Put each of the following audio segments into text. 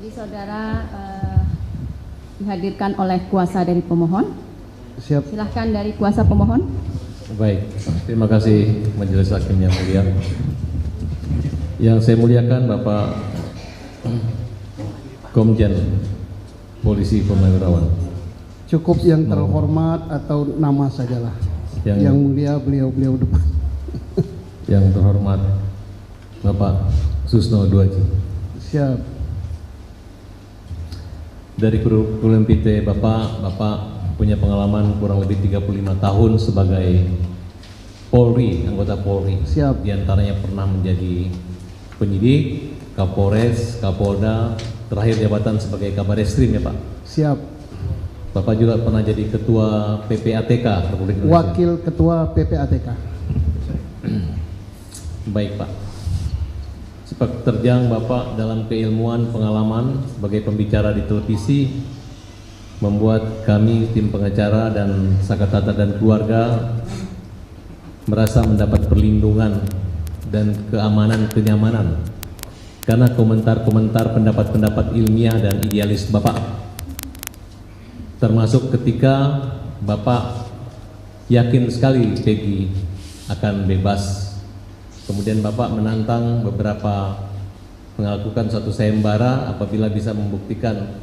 Jadi saudara dihadirkan oleh kuasa dari pemohon. Siap. Silahkan dari kuasa pemohon. Baik, terima kasih Majelis Hakim yang mulia. Yang saya muliakan Bapak Komjen Polisi Purnawirawan. Cukup yang terhormat atau nama sajalah. Yang mulia beliau depan. Yang terhormat Bapak Susno Duaji. Siap. Dari kurikulum PT Bapak punya pengalaman kurang lebih 35 tahun sebagai Polri, anggota Polri. Siap. Di antaranya pernah menjadi penyidik, Kapolres, Kapolda, terakhir jabatan sebagai Kabar Eskrim ya Pak. Siap. Bapak juga pernah jadi Ketua PPATK Republik Indonesia. Wakil Ketua PPATK. Baik Pak. Sepak terjang Bapak dalam keilmuan pengalaman sebagai pembicara di televisi membuat kami tim pengacara dan Sakatata dan keluarga merasa mendapat perlindungan dan kenyamanan karena komentar-komentar pendapat-pendapat ilmiah dan idealis Bapak, termasuk ketika Bapak yakin sekali Peggy akan bebas. Kemudian Bapak menantang beberapa melakukan suatu sayembara apabila bisa membuktikan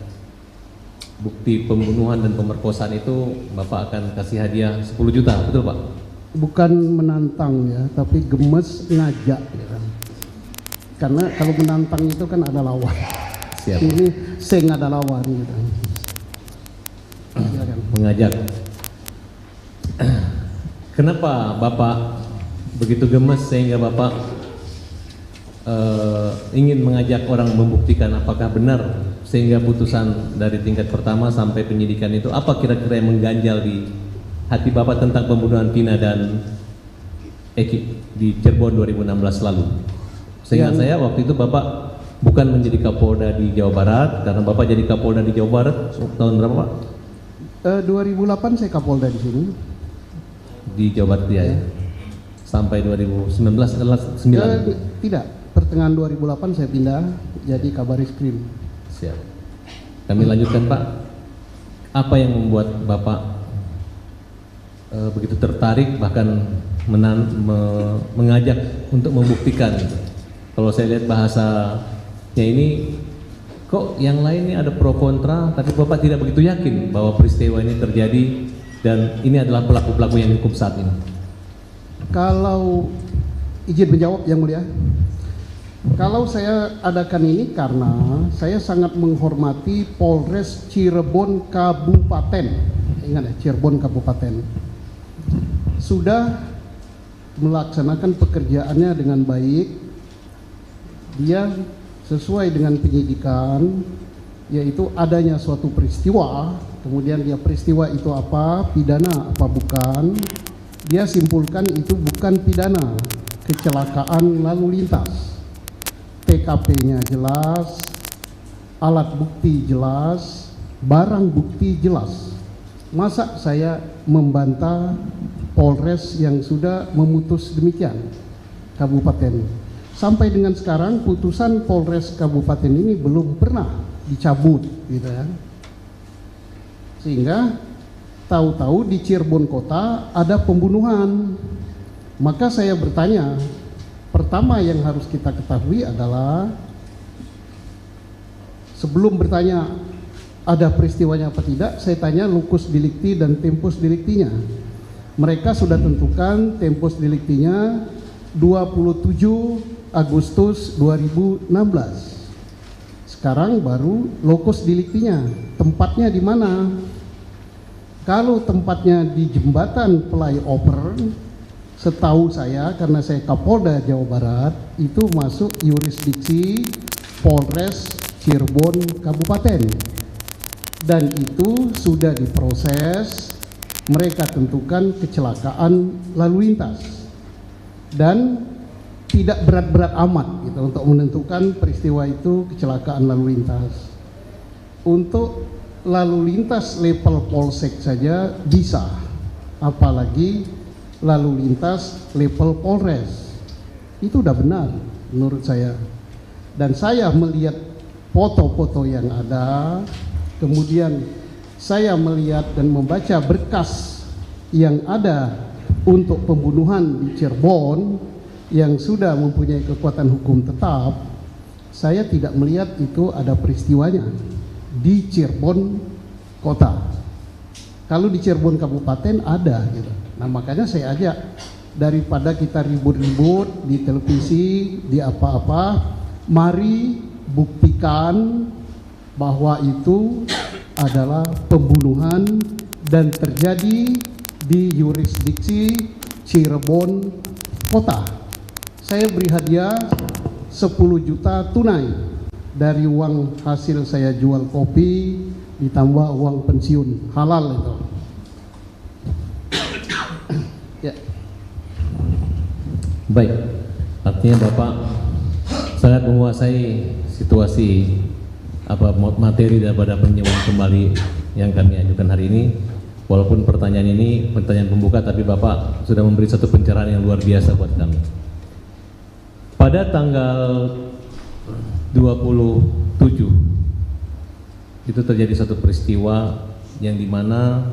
bukti pembunuhan dan pemerkosaan itu Bapak akan kasih hadiah 10 juta, betul Pak? Bukan menantang ya, tapi gemes ngajak ya kan. Karena kalau menantang itu kan ada lawan. Siap. Ini saya nggak ada lawan gitu. Silakan. Mengajak. Kenapa Bapak begitu gemes sehingga Bapak ingin mengajak orang membuktikan apakah benar sehingga putusan dari tingkat pertama sampai penyidikan itu apa kira-kira yang mengganjal di hati Bapak tentang pembunuhan Vina dan Eki di Cirebon 2016 lalu? Seingat saya waktu itu Bapak bukan menjadi Kapolda di Jawa Barat, karena Bapak jadi Kapolda di Jawa Barat tahun berapa Pak? 2008 saya Kapolda di sini. Di Jawa Barat ya. Sampai 2019 adalah 9. Tidak, pertengahan 2008 saya pindah jadi Kabar Eskrim. Siap. Kami lanjutkan Pak. Apa yang membuat Bapak begitu tertarik bahkan mengajak untuk membuktikan? Kalau saya lihat bahasanya ini kok yang lain ini ada pro kontra, tapi Bapak tidak begitu yakin bahwa peristiwa ini terjadi dan ini adalah pelaku-pelaku yang dihukum saat ini. Kalau izin menjawab yang mulia, kalau saya adakan ini karena saya sangat menghormati Polres Cirebon Kabupaten. Ingat ya, Cirebon Kabupaten sudah melaksanakan pekerjaannya dengan baik. Dia sesuai dengan penyidikan, yaitu adanya suatu peristiwa, kemudian dia peristiwa itu apa, pidana apa bukan. Dia simpulkan itu bukan pidana, kecelakaan lalu lintas. TKP-nya jelas, alat bukti jelas, barang bukti jelas. Masa saya membantah Polres yang sudah memutus demikian, Kabupaten. Sampai dengan sekarang putusan Polres Kabupaten ini belum pernah dicabut, gitu ya. Sehingga tahu-tahu di Cirebon kota ada pembunuhan. Maka saya bertanya, pertama yang harus kita ketahui adalah sebelum bertanya ada peristiwanya apa tidak, saya tanya locus delicti dan tempus delictinya. Mereka sudah tentukan tempus delictinya 27 Agustus 2016. Sekarang baru locus delictinya, tempatnya di mana? Kalau tempatnya di jembatan flyover, setahu saya karena saya Kapolda Jawa Barat, itu masuk yurisdiksi Polres Cirebon Kabupaten. Dan itu sudah diproses, mereka tentukan kecelakaan lalu lintas. Dan tidak berat-berat amat gitu untuk menentukan peristiwa itu kecelakaan lalu lintas. Untuk lalu lintas level polsek saja bisa, apalagi lalu lintas level Polres. Itu udah benar menurut saya. Dan saya melihat foto-foto yang ada, kemudian saya melihat dan membaca berkas yang ada untuk pembunuhan di Cirebon yang sudah mempunyai kekuatan hukum tetap, saya tidak melihat itu ada peristiwanya di Cirebon kota. Kalau di Cirebon kabupaten ada gitu. Nah, makanya saya ajak, daripada kita ribut-ribut di televisi, di apa-apa, mari buktikan bahwa itu adalah pembunuhan dan terjadi di yurisdiksi Cirebon kota. Saya beri hadiah 10 juta tunai dari uang hasil saya jual kopi ditambah uang pensiun halal itu. Ya. Baik, artinya Bapak sangat menguasai situasi materi daripada peninjauan kembali yang kami ajukan hari ini. Walaupun pertanyaan ini pertanyaan pembuka, tapi Bapak sudah memberi satu pencerahan yang luar biasa buat kami. Pada tanggal 27 itu terjadi satu peristiwa yang dimana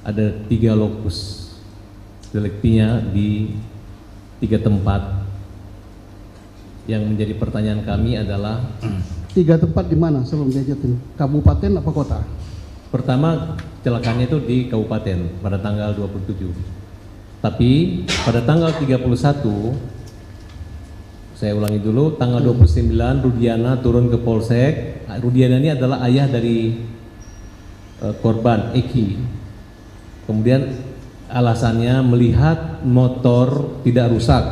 ada 3 lokus deliktinya di 3 tempat. Yang menjadi pertanyaan kami adalah 3 tempat di mana sebelum diajutin? Kabupaten apa kota? pertama kecelakaannya itu di kabupaten pada tanggal 27. Tapi pada tanggal 31, saya ulangi dulu, tanggal 29 Rudiana turun ke Polsek. Rudiana ini adalah ayah dari korban Eki. Kemudian alasannya melihat motor tidak rusak,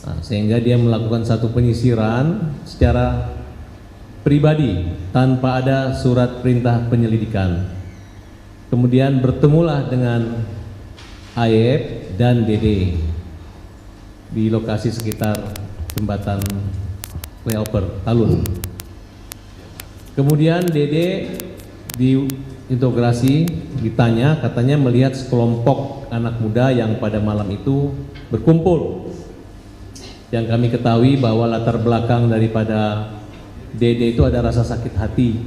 nah, sehingga dia melakukan satu penyisiran secara pribadi tanpa ada surat perintah penyelidikan. Kemudian bertemulah dengan Ayep dan Dede di lokasi sekitar jembatan flyover Talun. Kemudian Dede diinterogasi, ditanya, katanya melihat sekelompok anak muda yang pada malam itu berkumpul. Yang kami ketahui bahwa latar belakang daripada Dede itu ada rasa sakit hati.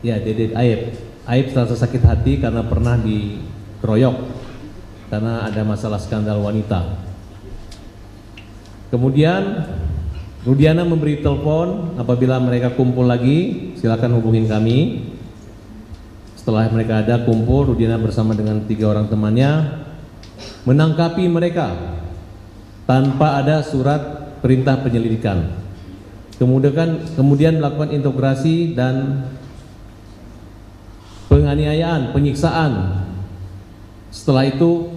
Ya, Dede Ayep rasa sakit hati karena pernah dikeroyok karena ada masalah skandal wanita. Kemudian Rudiana memberi telepon, apabila mereka kumpul lagi silakan hubungin kami. Setelah mereka ada kumpul, Rudiana bersama dengan 3 orang temannya menangkapi mereka tanpa ada surat perintah penyelidikan. Kemudian melakukan integrasi dan penganiayaan, penyiksaan. Setelah itu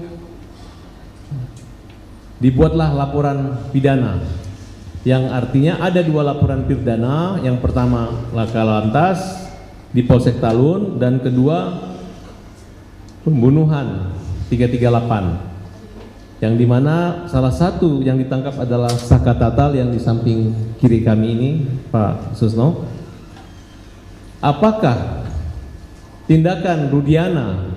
dibuatlah laporan pidana, yang artinya ada 2 laporan pidana. Yang pertama laka lantas di Polsek Talun, dan kedua pembunuhan 338, yang dimana salah satu yang ditangkap adalah Saka Tatal yang di samping kiri kami ini, Pak Susno. Apakah tindakan Rudiana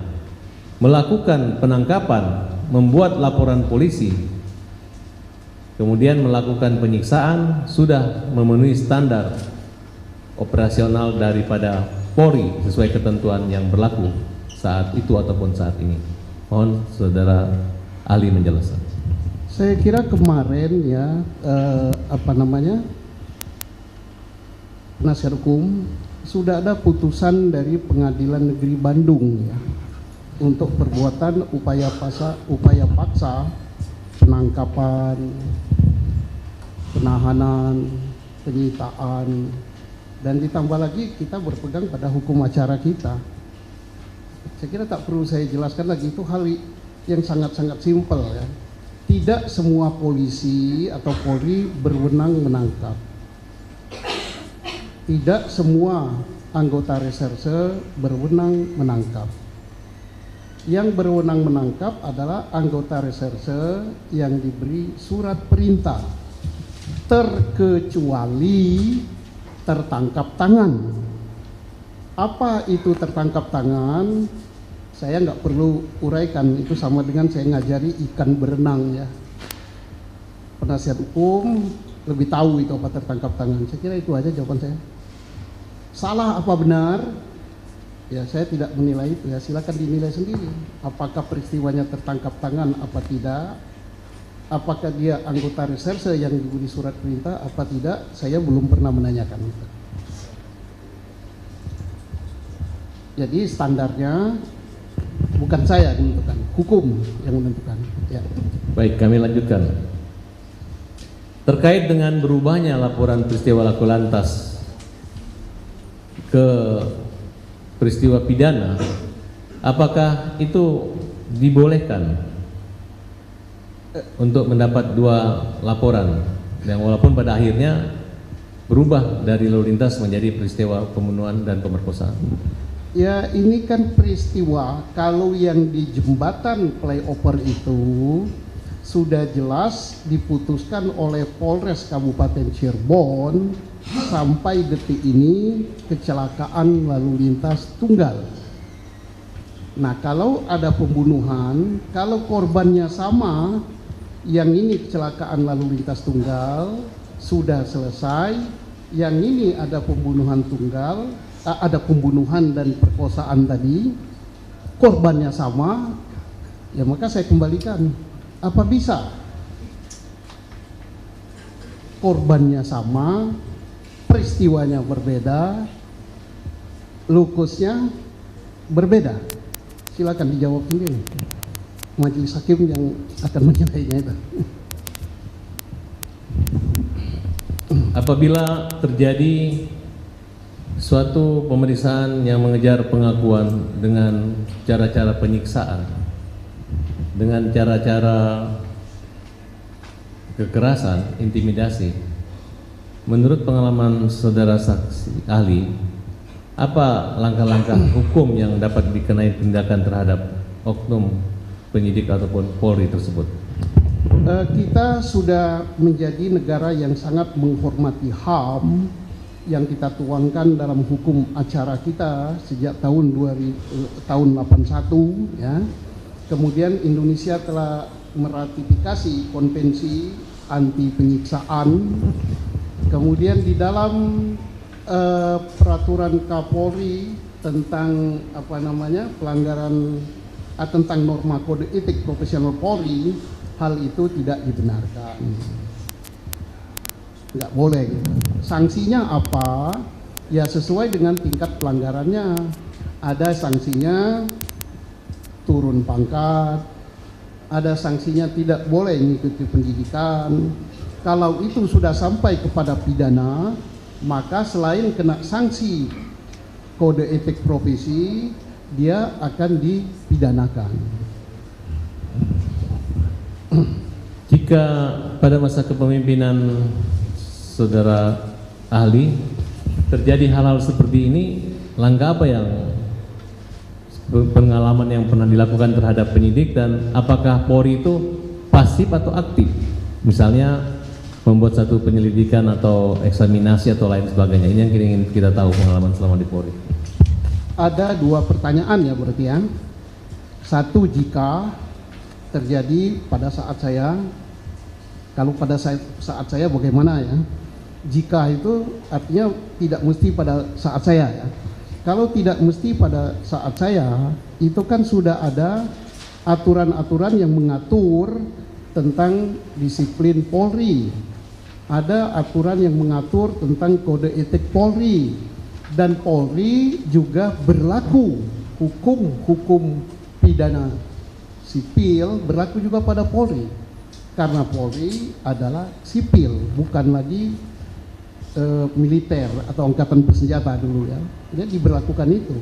melakukan penangkapan, membuat laporan polisi, kemudian melakukan penyiksaan sudah memenuhi standar operasional daripada Polri sesuai ketentuan yang berlaku saat itu ataupun saat ini? Mohon saudara ahli menjelaskan. Saya kira kemarin ya penasihat hukum sudah ada putusan dari Pengadilan Negeri Bandung ya, untuk perbuatan upaya paksa penangkapan, penahanan, penyitaan, dan ditambah lagi kita berpegang pada hukum acara kita. Saya kira tak perlu saya jelaskan lagi, itu hal yang sangat-sangat simpel ya. Tidak semua polisi atau Polri berwenang menangkap. Tidak semua anggota reserse berwenang menangkap. Yang berwenang menangkap adalah anggota reserse yang diberi surat perintah, terkecuali tertangkap tangan. Apa itu tertangkap tangan? Saya nggak perlu uraikan, itu sama dengan saya ngajari ikan berenang ya. Penasihat hukum lebih tahu itu apa tertangkap tangan. Saya kira itu aja jawaban saya. Salah apa benar? Ya saya tidak menilai itu ya, silakan dinilai sendiri. Apakah peristiwanya tertangkap tangan apa tidak? Apakah dia anggota reserse yang diberi surat perintah apa tidak? Saya belum pernah menanyakan. Jadi standarnya bukan saya yang menentukan, hukum yang menentukan. Ya. Baik, kami lanjutkan. Terkait dengan berubahnya laporan peristiwa laku lantas ke peristiwa pidana, apakah itu dibolehkan untuk mendapat dua laporan yang walaupun pada akhirnya berubah dari lalu lintas menjadi peristiwa pembunuhan dan pemerkosaan? Ya ini kan peristiwa, kalau yang di jembatan flyover itu sudah jelas diputuskan oleh Polres Kabupaten Cirebon sampai detik ini kecelakaan lalu lintas tunggal. Nah kalau ada pembunuhan, kalau korbannya sama, yang ini kecelakaan lalu lintas tunggal sudah selesai, yang ini ada pembunuhan tunggal, ada pembunuhan dan perkosaan tadi, korbannya sama, ya maka saya kembalikan. Apa bisa korbannya sama, peristiwanya berbeda, lukusnya berbeda? Silakan dijawab sendiri. Majelis hakim yang akan menilainya itu. Apabila terjadi suatu pemeriksaan yang mengejar pengakuan dengan cara-cara penyiksaan, dengan cara-cara kekerasan, intimidasi, menurut pengalaman saudara saksi ahli, apa langkah-langkah hukum yang dapat dikenai tindakan terhadap oknum penyidik ataupun Polri tersebut? Kita sudah menjadi negara yang sangat menghormati HAM yang kita tuangkan dalam hukum acara kita sejak tahun 81 ya. Kemudian Indonesia telah meratifikasi konvensi anti penyiksaan. Kemudian di dalam peraturan Kapolri tentang pelanggaran tentang norma kode etik profesional Polri, hal itu tidak dibenarkan, nggak boleh. Sanksinya apa? Ya sesuai dengan tingkat pelanggarannya. Ada sanksinya turun pangkat, ada sanksinya tidak boleh mengikuti pendidikan. Kalau itu sudah sampai kepada pidana, maka selain kena sanksi kode etik profesi, dia akan dipidanakan. Jika pada masa kepemimpinan saudara ahli terjadi hal-hal seperti ini, langkah apa yang pengalaman yang pernah dilakukan terhadap penyidik, dan apakah Polri itu pasif atau aktif? Misalnya membuat satu penyelidikan atau eksaminasi atau lain sebagainya. Ini yang ingin kita tahu pengalaman selama di Polri. Ada dua pertanyaan ya berarti ya. Satu, jika terjadi pada saat saya, kalau pada saat saya bagaimana ya? Jika itu artinya tidak mesti pada saat saya ya. Kalau tidak mesti pada saat saya, itu kan sudah ada aturan-aturan yang mengatur tentang disiplin Polri. Ada aturan yang mengatur tentang kode etik Polri. Dan Polri juga berlaku hukum pidana sipil berlaku juga pada Polri, karena Polri adalah sipil, bukan lagi militer atau angkatan bersenjata dulu ya. Jadi diberlakukan itu.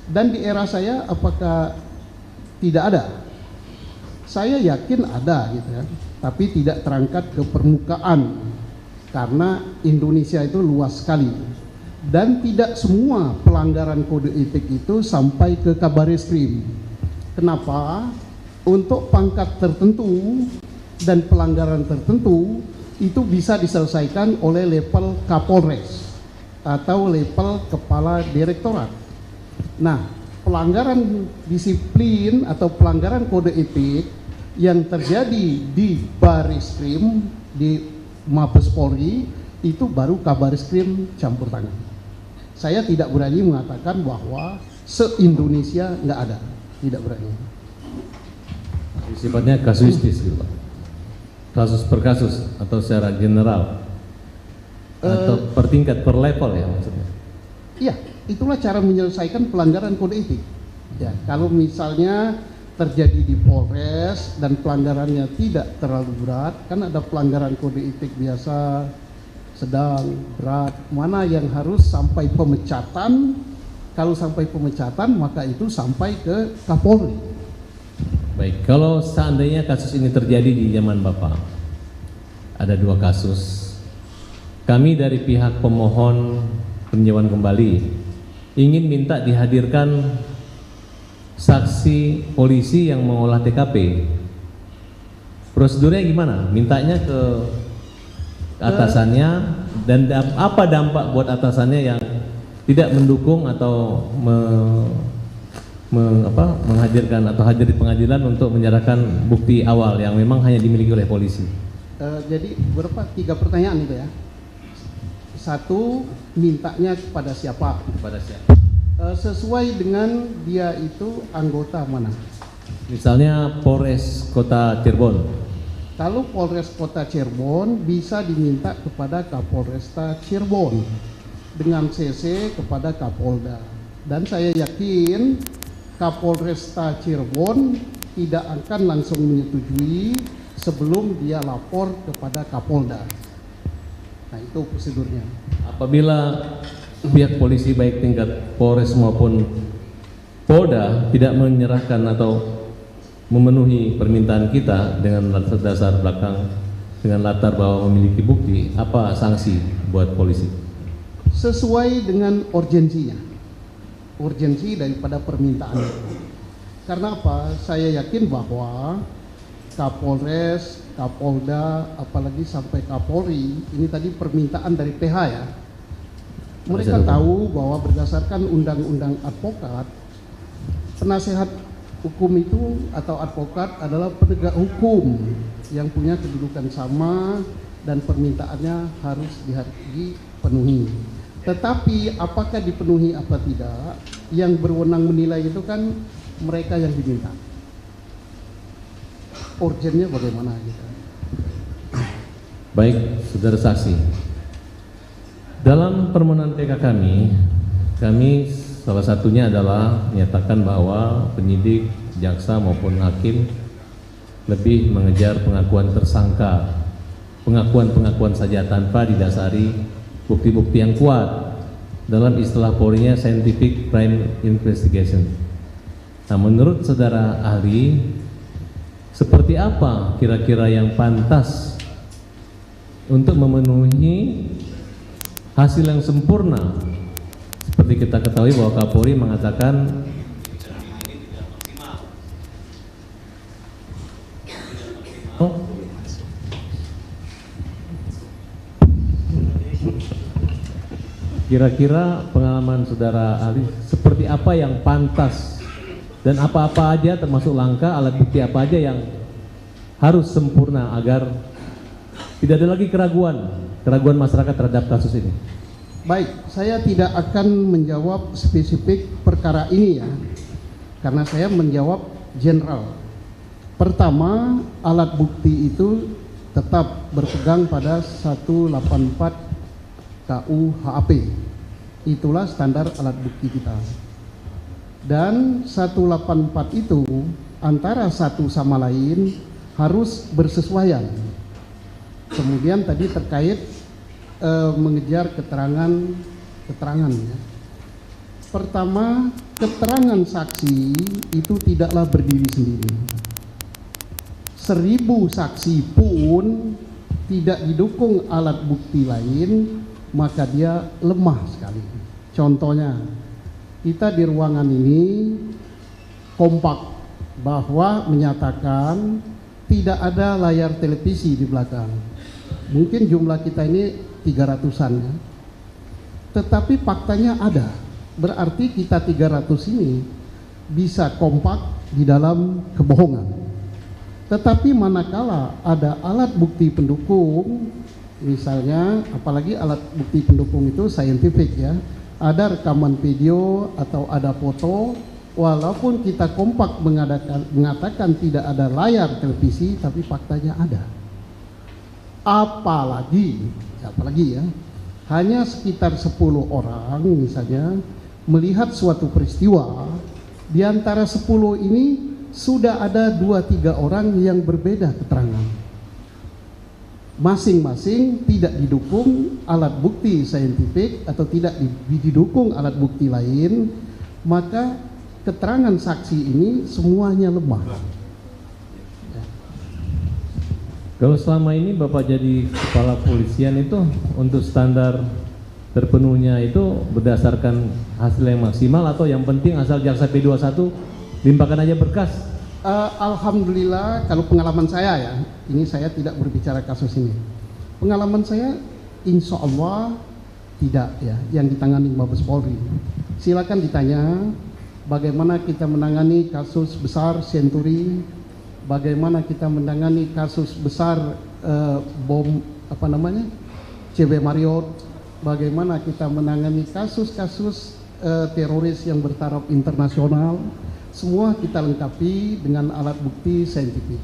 Dan di era saya apakah tidak ada? Saya yakin ada gitu ya, tapi tidak terangkat ke permukaan karena Indonesia itu luas sekali. Dan tidak semua pelanggaran kode etik itu sampai ke Kabareskrim. Kenapa? Untuk pangkat tertentu dan pelanggaran tertentu itu bisa diselesaikan oleh level Kapolres atau level Kepala Direktorat. Nah, pelanggaran disiplin atau pelanggaran kode etik yang terjadi di Bareskrim, di Mabes Polri, itu baru Kabaris-Krim campur tangan. Saya tidak berani mengatakan bahwa se-Indonesia nggak ada, tidak berani. Sifatnya kasuistis gitu Pak. Kasus per kasus atau secara general atau per tingkat, per level ya maksudnya. Iya, itulah cara menyelesaikan pelanggaran kode etik. Ya, kalau misalnya terjadi di Polres dan pelanggarannya tidak terlalu berat, kan ada pelanggaran kode etik biasa, sedang, berat, mana yang harus sampai pemecatan. Kalau sampai pemecatan maka itu sampai ke Kapolri. Baik, kalau seandainya kasus ini terjadi di zaman Bapak, ada 2 kasus. Kami dari pihak pemohon peninjauan kembali ingin minta dihadirkan saksi polisi yang mengolah TKP. Prosedurnya gimana? Mintanya ke atasannya, dan apa dampak buat atasannya yang tidak mendukung atau menghadirkan atau hadir di pengadilan untuk menyerahkan bukti awal yang memang hanya dimiliki oleh polisi. Jadi berapa? 3 pertanyaan itu ya. 1, mintanya kepada siapa? Kepada siapa? Sesuai dengan dia itu anggota mana. Misalnya Polres Kota Cirebon. Kalau Polres Kota Cirebon bisa diminta kepada Kapolresta Cirebon dengan CC kepada Kapolda. Dan saya yakin Kapolresta Cirebon tidak akan langsung menyetujui sebelum dia lapor kepada Kapolda. Nah, itu prosedurnya. Apabila pihak polisi baik tingkat Polres maupun Polda tidak menyerahkan atau memenuhi permintaan kita dengan dasar belakang, dengan latar bahwa memiliki bukti, apa sanksi buat polisi? Sesuai dengan urgensinya, urgensi daripada permintaan itu. Karena apa? Saya yakin bahwa Kapolres, Kapolda, apalagi sampai Kapolri, ini tadi permintaan dari PH ya. Mereka tahu bahwa berdasarkan undang-undang advokat, penasehat hukum itu atau advokat adalah penegak hukum yang punya kedudukan sama dan permintaannya harus dipenuhi. Tetapi apakah dipenuhi apa tidak, yang berwenang menilai itu kan mereka yang diminta. Urgennya bagaimana gitu. Baik, saudara saksi. Dalam permohonan PK kami salah satunya adalah menyatakan bahwa penyidik, jaksa maupun hakim lebih mengejar pengakuan tersangka, pengakuan saja tanpa didasari bukti-bukti yang kuat. Dalam istilah Polri-nya scientific crime investigation. Nah, menurut saudara ahli, seperti apa kira-kira yang pantas untuk memenuhi hasil yang sempurna? Seperti kita ketahui bahwa Kapolri mengatakan kira-kira pengalaman saudara ahli seperti apa yang pantas dan apa-apa aja termasuk langkah alat bukti apa aja yang harus sempurna agar tidak ada lagi keraguan masyarakat terhadap kasus ini. Baik, saya tidak akan menjawab spesifik perkara ini ya, karena saya menjawab general. Pertama, alat bukti itu tetap berpegang pada 184 KUHP. Itulah standar alat bukti kita. Dan 184 itu antara satu sama lain harus bersesuaian. Kemudian tadi terkait mengejar keterangan ya. Pertama, keterangan saksi itu tidaklah berdiri sendiri. 1000 saksi pun tidak didukung alat bukti lain, maka dia lemah sekali. Contohnya, kita di ruangan ini kompak bahwa menyatakan tidak ada layar televisi di belakang. Mungkin jumlah kita ini 300-an ya. Tetapi faktanya ada. Berarti kita 300 ini bisa kompak di dalam kebohongan. Tetapi manakala ada alat bukti pendukung Misalnya, apalagi alat bukti pendukung itu scientific ya, ada rekaman video atau ada foto, walaupun kita kompak mengatakan tidak ada layar televisi, tapi faktanya ada. Apalagi ya, hanya sekitar 10 orang misalnya melihat suatu peristiwa, di antara 10 ini sudah ada 2-3 orang yang berbeda keterangan. Masing-masing tidak didukung alat bukti saintifik atau tidak didukung alat bukti lain, maka keterangan saksi ini semuanya lemah. Kalau selama ini Bapak jadi kepala polisian itu untuk standar terpenuhnya itu berdasarkan hasil yang maksimal atau yang penting asal jaksa P21 limpahkan aja berkas? Alhamdulillah, kalau pengalaman saya ya, ini saya tidak berbicara kasus ini. Pengalaman saya, insya Allah tidak ya, yang ditangani Mabes Polri. Silakan ditanya bagaimana kita menangani kasus besar Senturi, bagaimana kita menangani kasus besar bom CB Marriott, bagaimana kita menangani kasus-kasus teroris yang bertaraf internasional. Semua kita lengkapi dengan alat bukti saintifik.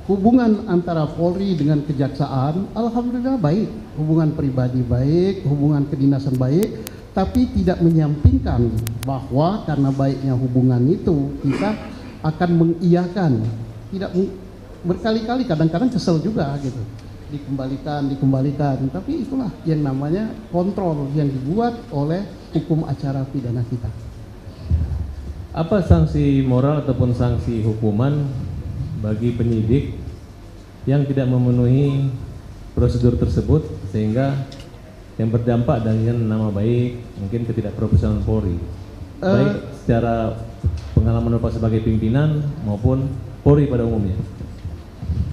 Hubungan antara Polri dengan kejaksaan, alhamdulillah baik. Hubungan pribadi baik, hubungan kedinasan baik, tapi tidak menyampingkan bahwa karena baiknya hubungan itu kita akan mengiyakan, tidak berkali-kali, kadang-kadang kesel juga gitu, dikembalikan, tapi itulah yang namanya kontrol yang dibuat oleh hukum acara pidana kita. Apa sanksi moral ataupun sanksi hukuman bagi penyidik yang tidak memenuhi prosedur tersebut sehingga yang berdampak dengan nama baik, mungkin ketidakprofesionalan Polri, baik secara pengalaman Bapak sebagai pimpinan maupun Polri pada umumnya?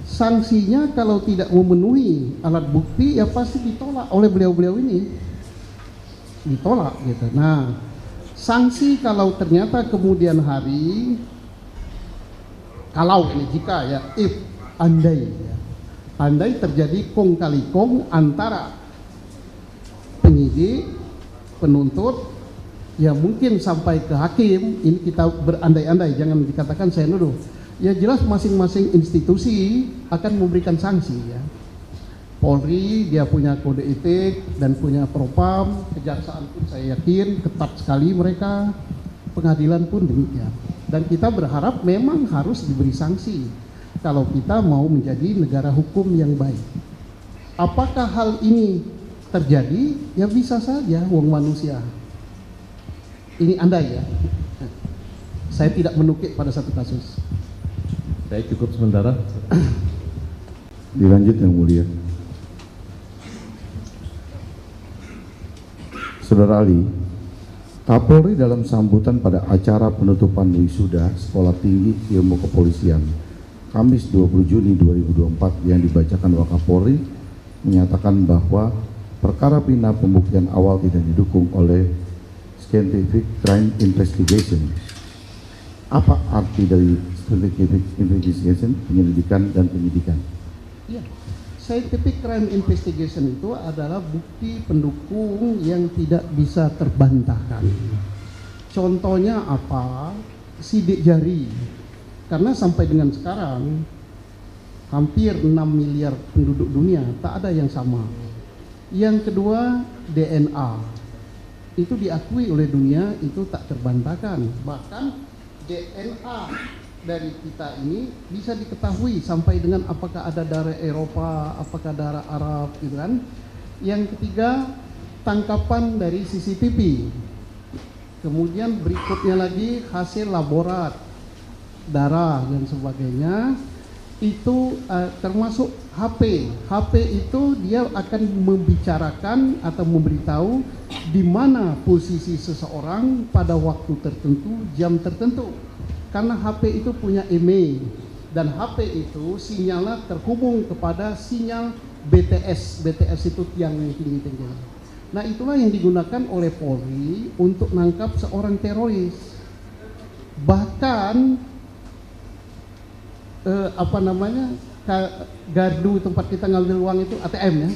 Sanksinya kalau tidak memenuhi alat bukti ya pasti ditolak oleh beliau-beliau ini, ditolak gitu. Nah, sanksi kalau ternyata kemudian hari, kalau ini jika ya, andai terjadi kong kali kong antara penyidik, penuntut, ya mungkin sampai ke hakim, ini kita berandai-andai, jangan dikatakan saya nuduh. Ya jelas masing-masing institusi akan memberikan sanksi ya. Polri dia punya kode etik dan punya propam, kejaksaan pun saya yakin ketat sekali mereka, pengadilan pun demikian. Dan kita berharap memang harus diberi sanksi kalau kita mau menjadi negara hukum yang baik. Apakah hal ini terjadi? Ya bisa saja, wong manusia. Ini andai ya. Saya tidak menukik pada satu kasus. Saya cukup sementara. Dilanjut yang mulia. Saudara Ali, Kapolri dalam sambutan pada acara penutupan wisuda Sekolah Tinggi Ilmu Kepolisian Kamis 20 Juni 2024 yang dibacakan Wakapolri menyatakan bahwa perkara pindah pembuktian awal tidak didukung oleh Scientific Crime Investigation. Apa arti dari Scientific Investigation, penyelidikan dan penyidikan? Ya. Scientific Crime Investigation itu adalah bukti pendukung yang tidak bisa terbantahkan. Contohnya apa? Sidik jari. Karena sampai dengan sekarang hampir 6 miliar penduduk dunia tak ada yang sama. Yang kedua, DNA. Itu diakui oleh dunia, itu tak terbantahkan. Bahkan DNA dari kita ini bisa diketahui sampai dengan apakah ada darah Eropa, apakah darah Arab gitu kan. Yang ketiga, tangkapan dari CCTV. Kemudian berikutnya lagi hasil laborat, darah dan sebagainya. Itu termasuk HP. HP itu dia akan membicarakan atau memberitahu di mana posisi seseorang pada waktu tertentu, jam tertentu. Karena HP itu punya email dan HP itu sinyalnya terhubung kepada sinyal BTS. BTS itu tiang yang tinggi-tinggi. Nah, itulah yang digunakan oleh Polri untuk nangkap seorang teroris. Bahkan gardu tempat kita ngambil uang itu ATM ya.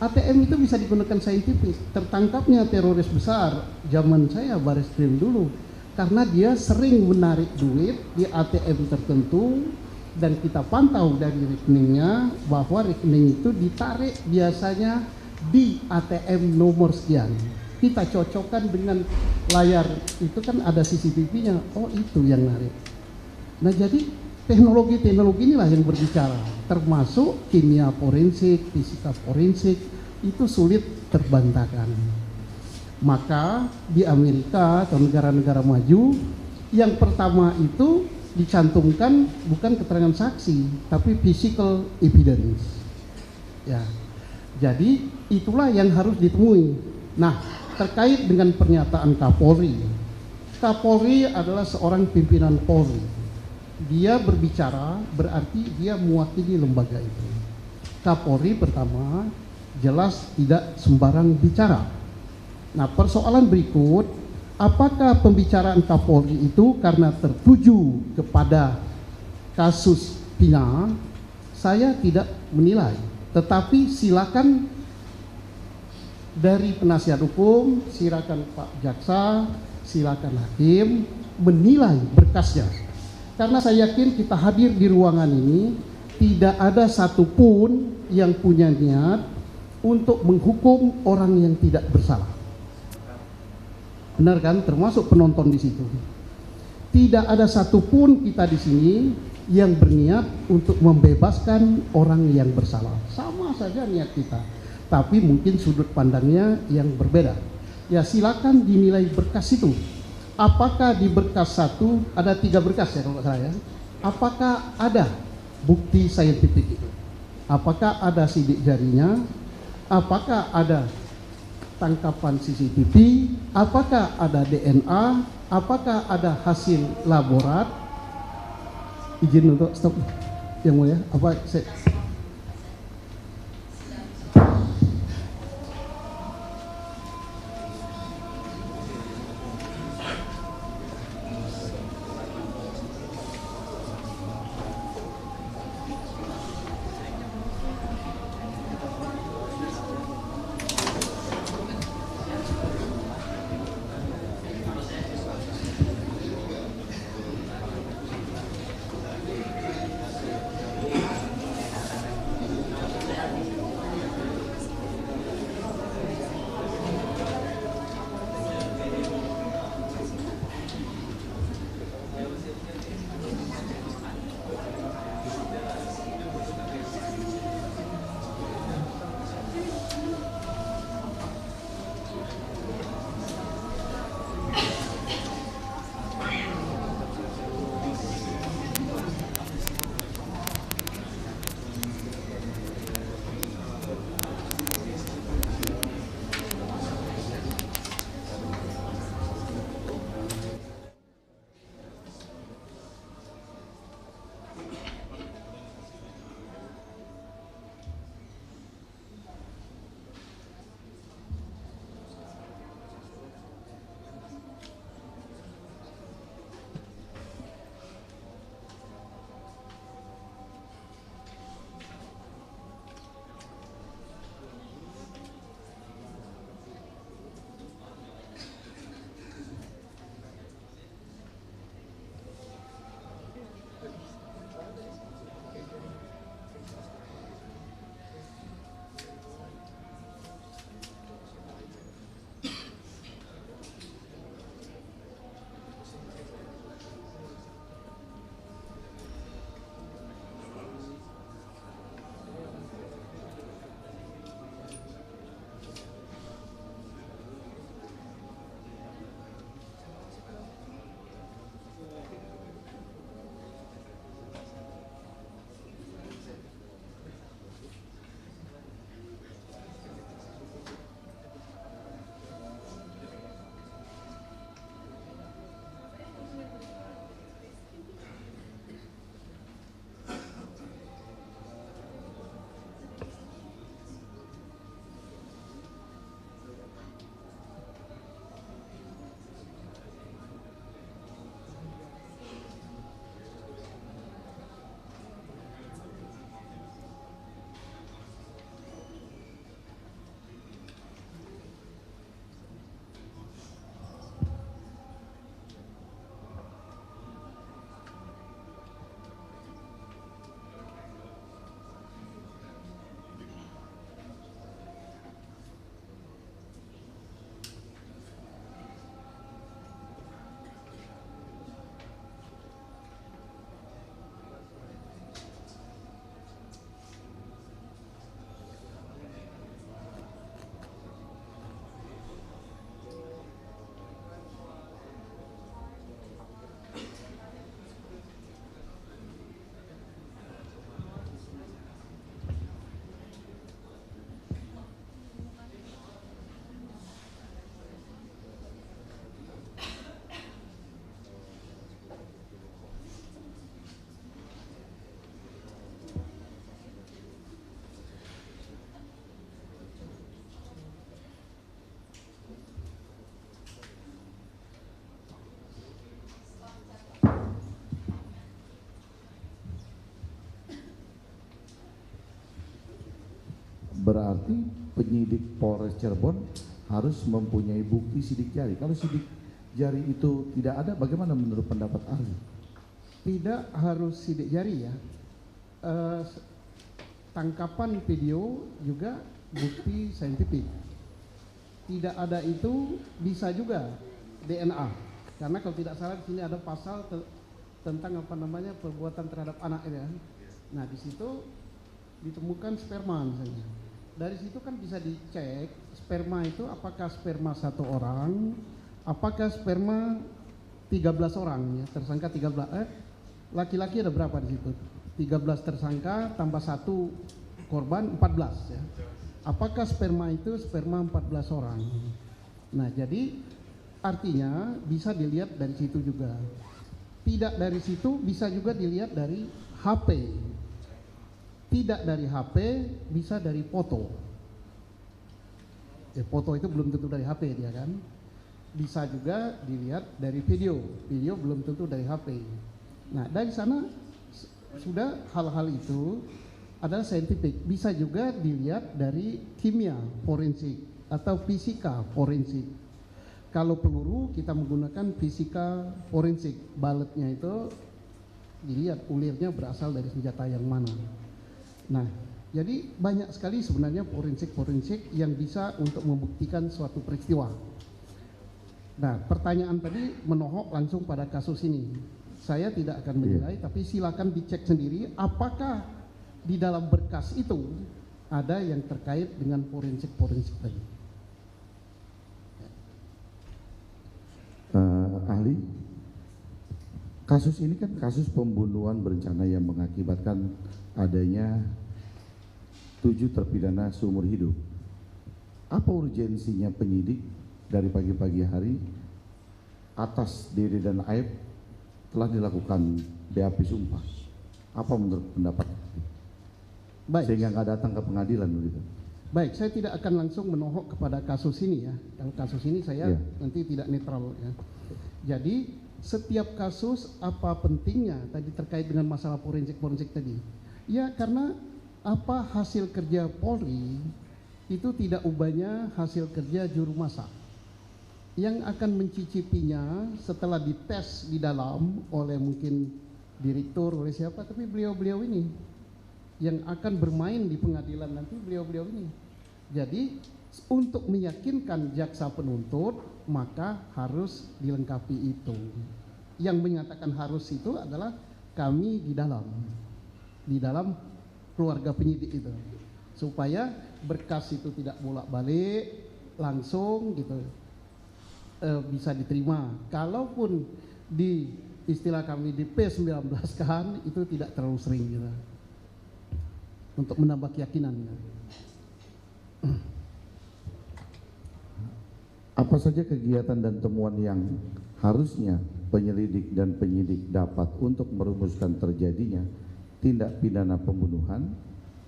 ATM itu bisa digunakan saintifik. Tertangkapnya teroris besar zaman saya Bareskrim dulu karena dia sering menarik duit di ATM tertentu dan kita pantau dari rekeningnya bahwa rekening itu ditarik biasanya di ATM nomor sekian. Kita cocokkan dengan layar itu kan ada CCTV-nya. Oh itu yang narik. Nah jadi teknologi-teknologi inilah yang berbicara, termasuk kimia forensik, fisika forensik, itu sulit terbantahkan. Maka di Amerika atau negara-negara maju, yang pertama itu dicantumkan bukan keterangan saksi, tapi physical evidence. Ya, jadi itulah yang harus ditemui. Nah, terkait dengan pernyataan Kapolri, Kapolri adalah seorang pimpinan Polri. Dia berbicara berarti dia mewakili lembaga itu. Kapolri pertama jelas tidak sembarang bicara. Nah, persoalan berikut, apakah pembicaraan Kapolri itu karena tertuju kepada kasus Pina? Saya tidak menilai, tetapi silakan dari penasihat hukum, silakan Pak Jaksa, silakan hakim menilai berkasnya. Karena saya yakin kita hadir di ruangan ini tidak ada satupun yang punya niat untuk menghukum orang yang tidak bersalah. Benar kan? Termasuk penonton di situ. Tidak ada satupun kita di sini yang berniat untuk membebaskan orang yang bersalah. Sama saja niat kita, tapi mungkin sudut pandangnya yang berbeda. Ya silakan dinilai berkas itu. Apakah di berkas satu, ada 3 berkas ya kalau saya, apakah ada bukti saintifik itu? Apakah ada sidik jarinya? Apakah ada tangkapan CCTV? Apakah ada DNA? Apakah ada hasil laborat? Izin untuk stop yang mulia. Apa saya berarti penyidik Polres Cirebon harus mempunyai bukti sidik jari. Kalau sidik jari itu tidak ada, bagaimana menurut pendapat ahli? Tidak harus sidik jari ya. Tangkapan video juga bukti saintifik. Tidak ada itu bisa juga DNA. Karena kalau tidak salah di sini ada pasal tentang perbuatan terhadap anak ya. Nah di situ ditemukan sperma misalnya. Dari situ kan bisa dicek sperma itu apakah sperma satu orang, apakah sperma 13 orang ya, tersangka 13 laki-laki ada berapa di situ? 13 tersangka tambah 1 korban 14 ya. Apakah sperma itu sperma 14 orang? Nah, jadi artinya bisa dilihat dari situ juga. Tidak dari situ bisa juga dilihat dari HP. Tidak dari HP bisa dari foto. Foto itu belum tentu dari HP dia kan. Bisa juga dilihat dari video. Video belum tentu dari HP. Nah, dari sana sudah hal-hal itu adalah saintifik. Bisa juga dilihat dari kimia forensik atau fisika forensik. Kalau peluru kita menggunakan fisika forensik. Baletnya itu dilihat ulirnya berasal dari senjata yang mana. Nah, jadi banyak sekali sebenarnya forensik-forensik yang bisa untuk membuktikan suatu peristiwa. Nah, pertanyaan tadi menohok langsung pada kasus ini. Saya tidak akan menilai, tapi silakan dicek sendiri apakah di dalam berkas itu ada yang terkait dengan forensik-forensik tadi. Ahli, kasus ini kan kasus pembunuhan berencana yang mengakibatkan adanya 7 terpidana seumur hidup. Apa urgensinya penyidik dari pagi-pagi hari atas diri dan Aib telah dilakukan BAP sumpah? Apa menurut pendapat? Baik. Sehingga nggak datang ke pengadilan begitu. Baik, saya tidak akan langsung menohok kepada kasus ini ya. Kalau kasus ini saya nanti tidak netral ya. Jadi setiap kasus apa pentingnya tadi terkait dengan masalah forensik tadi? Ya karena apa hasil kerja Polri itu tidak ubahnya hasil kerja juru masak. Yang akan mencicipinya setelah dites di dalam oleh mungkin direktur oleh siapa, tapi beliau-beliau ini yang akan bermain di pengadilan nanti beliau-beliau ini. Jadi untuk meyakinkan jaksa penuntut maka harus dilengkapi itu. Yang menyatakan harus itu adalah kami di dalam keluarga penyidik itu, supaya berkas itu tidak bolak-balik langsung gitu bisa diterima. Kalaupun di istilah kami di P19 kan itu tidak terlalu sering gitu. Untuk menambah keyakinan. Apa saja kegiatan dan temuan yang harusnya penyelidik dan penyidik dapat untuk merumuskan terjadinya tindak pidana pembunuhan,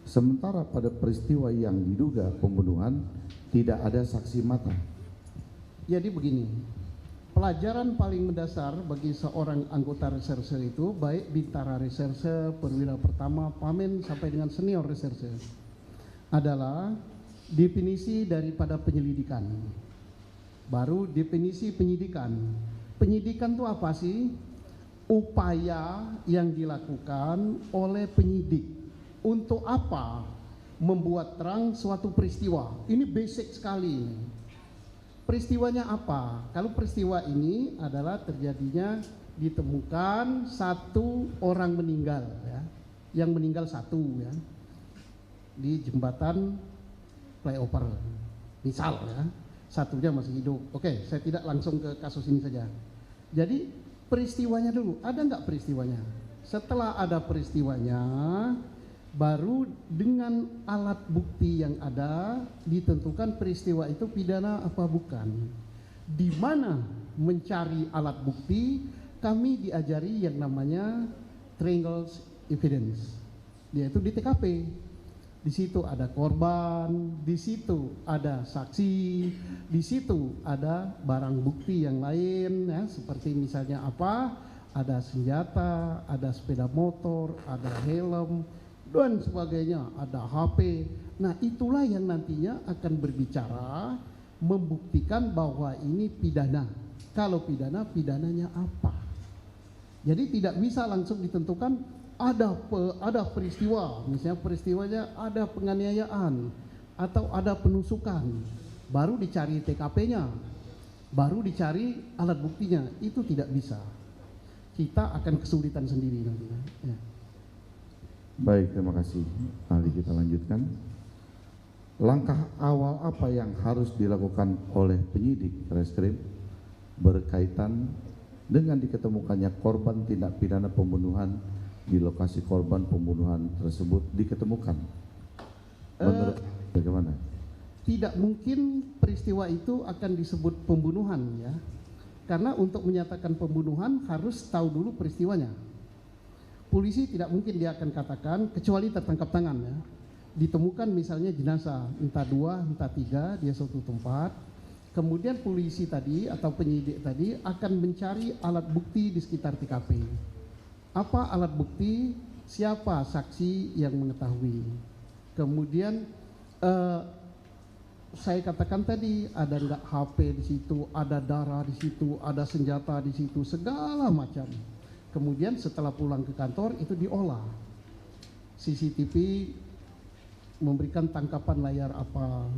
sementara pada peristiwa yang diduga pembunuhan tidak ada saksi mata? Jadi begini, pelajaran paling mendasar bagi seorang anggota reserse itu, baik bintara reserse, perwira pertama, pamen sampai dengan senior reserse, adalah definisi daripada penyelidikan. Baru definisi penyidikan. Penyidikan itu apa sih? Upaya yang dilakukan oleh penyidik. Untuk apa? Membuat terang suatu peristiwa. Ini basic sekali. Peristiwanya apa? Kalau peristiwa ini adalah terjadinya ditemukan 1 orang meninggal ya. Yang meninggal 1 ya. Di jembatan flyover. Misal ya. 1-nya masih hidup. Oke, saya tidak langsung ke kasus ini saja. Jadi peristiwanya dulu, ada nggak peristiwanya? Setelah ada peristiwanya, baru dengan alat bukti yang ada ditentukan peristiwa itu pidana apa bukan. Di mana mencari alat bukti? Kami diajari yang namanya triangle evidence, yaitu di TKP. Di situ ada korban, di situ ada saksi, di situ ada barang bukti yang lain ya, seperti misalnya apa? Ada senjata, ada sepeda motor, ada helm dan sebagainya, ada HP, Nah, itulah yang nantinya akan berbicara membuktikan bahwa ini pidana. Kalau pidana, pidananya apa? Jadi tidak bisa langsung ditentukan ada peristiwa, misalnya peristiwanya ada penganiayaan atau ada penusukan, baru dicari TKP-nya, baru dicari alat buktinya. Itu tidak bisa. Kita akan kesulitan sendiri nantinya. Ya. Baik, terima kasih. Ahli, kita lanjutkan. Langkah awal apa yang harus dilakukan oleh penyidik reskrim berkaitan dengan diketemukannya korban tindak pidana pembunuhan di lokasi korban pembunuhan tersebut diketemukan? Menurut bagaimana? Tidak mungkin peristiwa itu akan disebut pembunuhan, ya. Karena untuk menyatakan pembunuhan harus tahu dulu peristiwanya. Polisi tidak mungkin dia akan katakan kecuali tertangkap tangan, ya. Ditemukan misalnya jenazah entah 2 entah 3 di suatu tempat, kemudian polisi tadi atau penyidik tadi akan mencari alat bukti di sekitar TKP. Apa alat bukti? Siapa saksi yang mengetahui? Kemudian saya katakan tadi ada enggak HP di situ, ada darah di situ, ada senjata di situ, segala macam. Kemudian setelah pulang ke kantor itu diolah. CCTV memberikan tangkapan layar apa,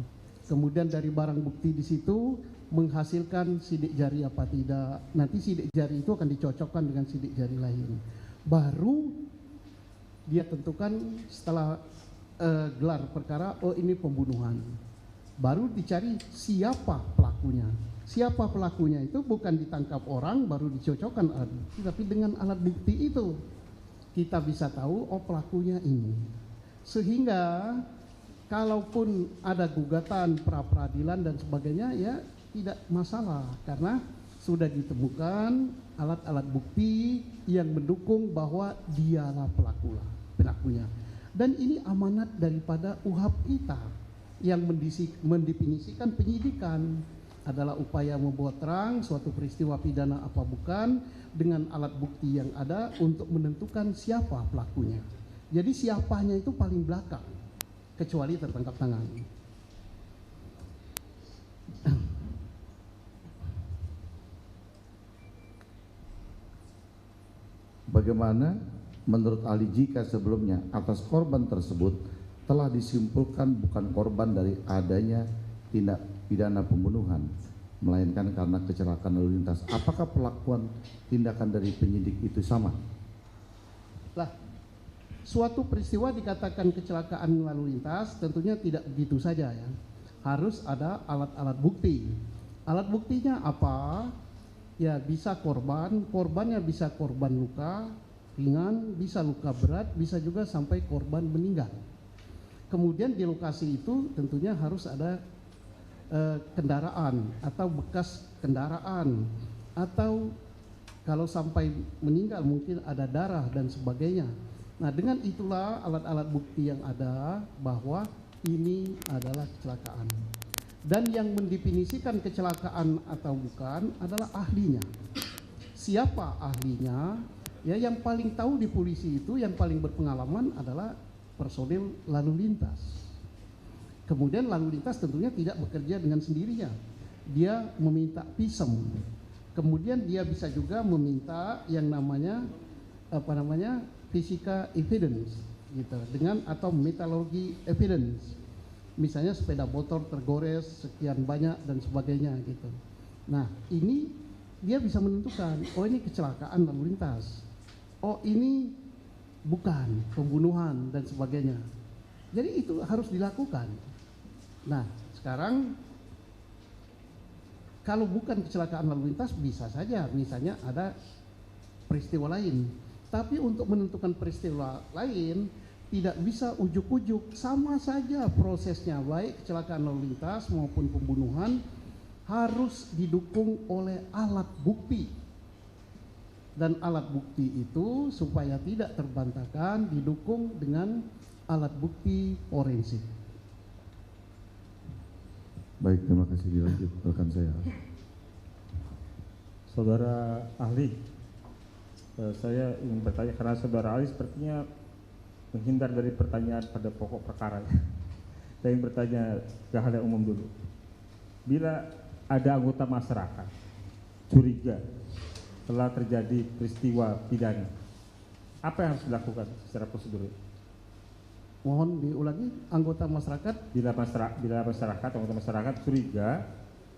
kemudian dari barang bukti di situ menghasilkan sidik jari apa tidak. Nanti sidik jari itu akan dicocokkan dengan sidik jari lain. Baru dia tentukan setelah gelar perkara, oh ini pembunuhan. Baru dicari siapa pelakunya. Siapa pelakunya itu bukan ditangkap orang baru dicocokkan, tapi dengan alat bukti itu kita bisa tahu oh pelakunya ini. Sehingga kalaupun ada gugatan pra peradilan dan sebagainya, ya tidak masalah karena sudah ditemukan alat-alat bukti yang mendukung bahwa dialah pelakunya. Dan ini amanat daripada UHAP kita yang mendefinisikan penyidikan adalah upaya membuat terang suatu peristiwa pidana apa bukan dengan alat bukti yang ada untuk menentukan siapa pelakunya. Jadi siapanya itu paling belakang, kecuali tertangkap tangan. Bagaimana menurut ahli jika sebelumnya atas korban tersebut telah disimpulkan bukan korban dari adanya tindak pidana pembunuhan, melainkan karena kecelakaan lalu lintas, apakah perlakuan tindakan dari penyidik itu sama? Lah, suatu peristiwa dikatakan kecelakaan lalu lintas tentunya tidak begitu saja, ya. Harus ada alat-alat bukti. Alat buktinya apa? Ya bisa korbannya bisa korban luka ringan, bisa luka berat, bisa juga sampai korban meninggal. Kemudian di lokasi itu tentunya harus ada kendaraan atau bekas kendaraan, atau kalau sampai meninggal mungkin ada darah dan sebagainya. Nah, dengan itulah alat-alat bukti yang ada bahwa ini adalah kecelakaan. Dan yang mendefinisikan kecelakaan atau bukan adalah ahlinya. Siapa ahlinya? Ya, yang paling tahu di polisi itu, yang paling berpengalaman adalah personil lalu lintas. Kemudian lalu lintas tentunya tidak bekerja dengan sendirinya. Dia meminta pisem. Kemudian dia bisa juga meminta yang namanya fisika evidence gitu, dengan atau metallurgy evidence. Misalnya sepeda motor tergores sekian banyak dan sebagainya gitu. Nah, ini dia bisa menentukan, oh ini kecelakaan lalu lintas. Oh ini bukan pembunuhan dan sebagainya. Jadi itu harus dilakukan. Nah, sekarang kalau bukan kecelakaan lalu lintas bisa saja misalnya ada peristiwa lain. Tapi untuk menentukan peristiwa lain tidak bisa ujuk-ujuk, sama saja prosesnya, baik kecelakaan lalu lintas maupun pembunuhan harus didukung oleh alat bukti. Dan alat bukti itu supaya tidak terbantahkan didukung dengan alat bukti forensik. Baik, terima kasih, dilanjut rekan saya. Saudara ahli, saya ingin bertanya karena saudara ahli sepertinya menghindar dari pertanyaan pada pokok perkara. saya ingin bertanya ke hal yang umum dulu. Bila ada anggota masyarakat curiga telah terjadi peristiwa pidana, apa yang harus dilakukan secara prosedur? Mohon diulangi, anggota masyarakat. Bila anggota masyarakat curiga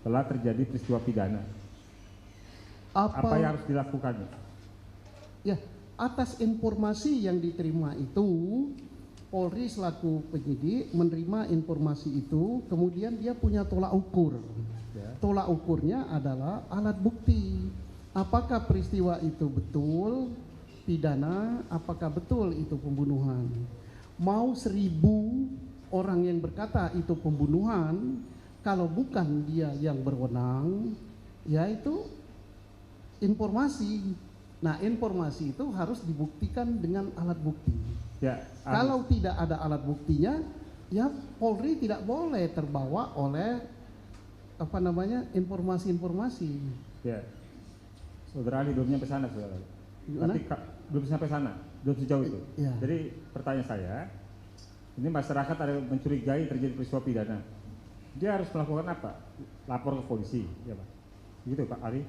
telah terjadi peristiwa pidana, apa yang harus dilakukan? Ya, atas informasi yang diterima itu, Polri selaku penyidik menerima informasi itu, kemudian dia punya tolak ukur. Ya. Tolak ukurnya adalah alat bukti. Apakah peristiwa itu betul pidana, apakah betul itu pembunuhan. Mau 1000 orang yang berkata itu pembunuhan, kalau bukan dia yang berwenang, yaitu informasi. Nah, informasi itu harus dibuktikan dengan alat bukti. Ya, Kalau tidak ada alat buktinya, ya Polri tidak boleh terbawa oleh informasi-informasi. ya, Saudara ahli belum sampai sana, saudara. Gimana? Tapi belum sampai sana, belum sejauh itu. Ya. Jadi pertanyaan saya, ini masyarakat ada mencurigai terjadi peristiwa pidana, dia harus melakukan apa? Lapor ke polisi, ya Pak? Gitu Pak Ali?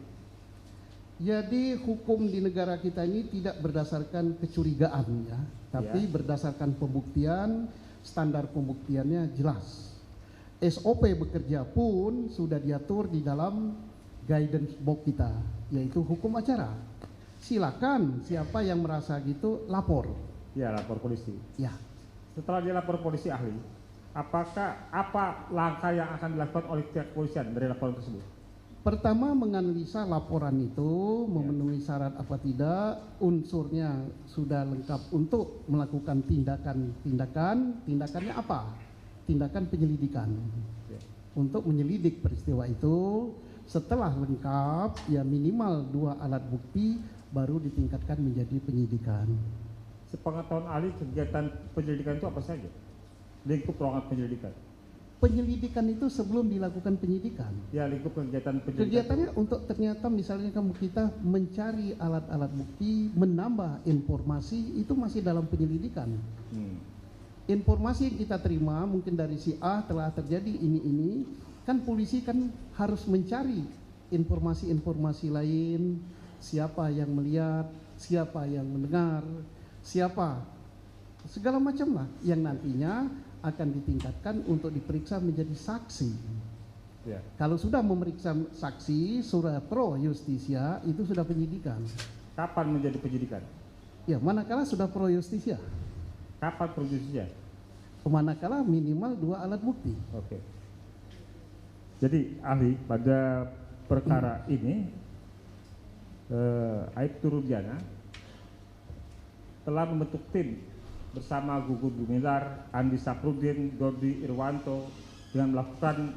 Jadi hukum di negara kita ini tidak berdasarkan kecurigaan ya, tapi Ya. berdasarkan pembuktian, standar pembuktiannya jelas. SOP bekerja pun sudah diatur di dalam guidance box kita, yaitu hukum acara. Silakan siapa yang merasa gitu lapor. Ya, lapor polisi. Ya, Setelah dia lapor polisi ahli, apa langkah yang akan dilakukan oleh pihak kepolisian dari laporan tersebut? pertama menganalisa laporan itu memenuhi syarat apa tidak, unsurnya sudah lengkap untuk melakukan tindakannya apa? Tindakan penyelidikan. Ya. Untuk menyelidik peristiwa itu, setelah lengkap ya minimal 2 alat bukti baru ditingkatkan menjadi penyidikan. Sepengetahuan ahli, kegiatan penyelidikan itu apa saja? Lingkup ruangan penyelidikan. Penyelidikan itu sebelum dilakukan penyidikan. Ya, lingkup kegiatan penyelidikan. Kegiatannya untuk ternyata misalnya kita mencari alat-alat bukti, menambah informasi, itu masih dalam penyelidikan. Informasi yang kita terima mungkin dari si A telah terjadi ini, kan polisi kan harus mencari informasi-informasi lain, siapa yang melihat, siapa yang mendengar, siapa, segala macam lah yang nantinya akan ditingkatkan untuk diperiksa menjadi saksi. Ya. Kalau sudah memeriksa saksi, surat pro justisia itu sudah penyidikan. Kapan menjadi penyidikan? Ya, manakala sudah pro justisia, Kapan prosesnya? manakala minimal 2 alat bukti. Oke. Jadi ahli, pada perkara ini Aibtu Rudiana telah membentuk tim bersama Gugun Gumilar, Andi Saprudin, Dodi Irwanto dengan melakukan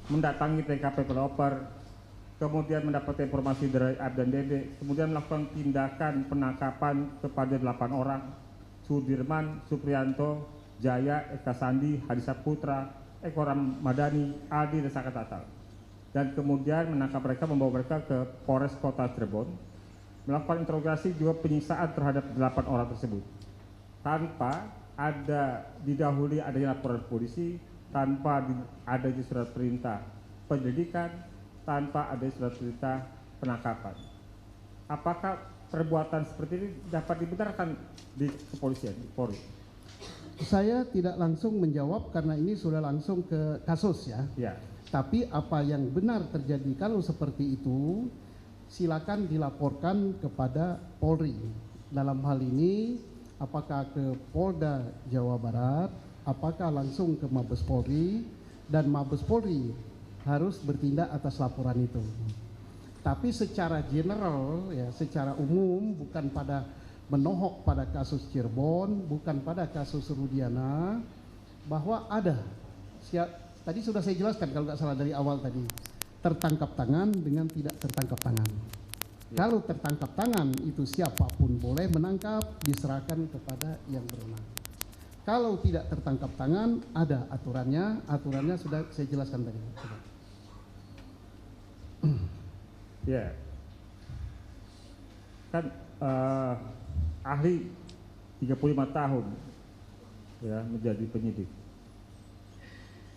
mendatangi TKP pelopor, kemudian mendapat informasi dari Ab dan Dede, kemudian melakukan tindakan penangkapan kepada 8 orang, Sudirman, Suprianto, Jaya, Eka Sandi, Hadi Saputra, Eko Ramadhani, Aldi, dan Saka Tatal. Dan kemudian menangkap mereka, membawa mereka ke Polres Kota Cirebon, melakukan interogasi juga penyiksaan terhadap 8 orang tersebut. Tanpa ada didahului adanya laporan polisi, tanpa adanya surat perintah penyelidikan, tanpa ada surat perintah penangkapan. Apakah perbuatan seperti ini dapat dibenarkan di kepolisian, di Polri? Saya tidak langsung menjawab karena ini sudah langsung ke kasus ya. Ya. Tapi apa yang benar terjadi kalau seperti itu, silakan dilaporkan kepada Polri. Dalam hal ini, apakah ke Polda Jawa Barat, apakah langsung ke Mabes Polri, dan Mabes Polri harus bertindak atas laporan itu. Tapi secara general, ya, secara umum, bukan pada menohok pada kasus Cirebon, bukan pada kasus Rudiana, bahwa ada, tadi sudah saya jelaskan kalau nggak salah dari awal tadi, tertangkap tangan dengan tidak tertangkap tangan. Ya. Kalau tertangkap tangan itu siapapun boleh menangkap, diserahkan kepada yang berwenang. Kalau tidak tertangkap tangan, ada aturannya sudah saya jelaskan tadi. Ya. Kan ahli 35 tahun ya menjadi penyidik.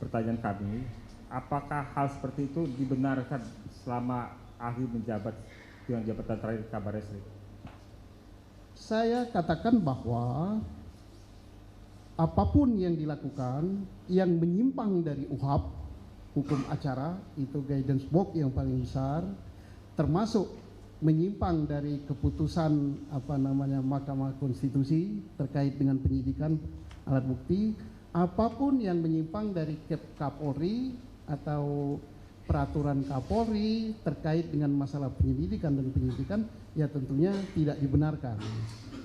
pertanyaan kami, apakah hal seperti itu dibenarkan selama ahli menjabat dengan jabatan terakhir Kabar Reskrim? Saya katakan bahwa apapun yang dilakukan yang menyimpang dari UHAP, hukum acara, itu guidance box yang paling besar, termasuk menyimpang dari keputusan Mahkamah Konstitusi terkait dengan penyidikan alat bukti, apapun yang menyimpang dari Kapolri atau peraturan Kapolri terkait dengan masalah penyelidikan dan penyidikan, ya tentunya tidak dibenarkan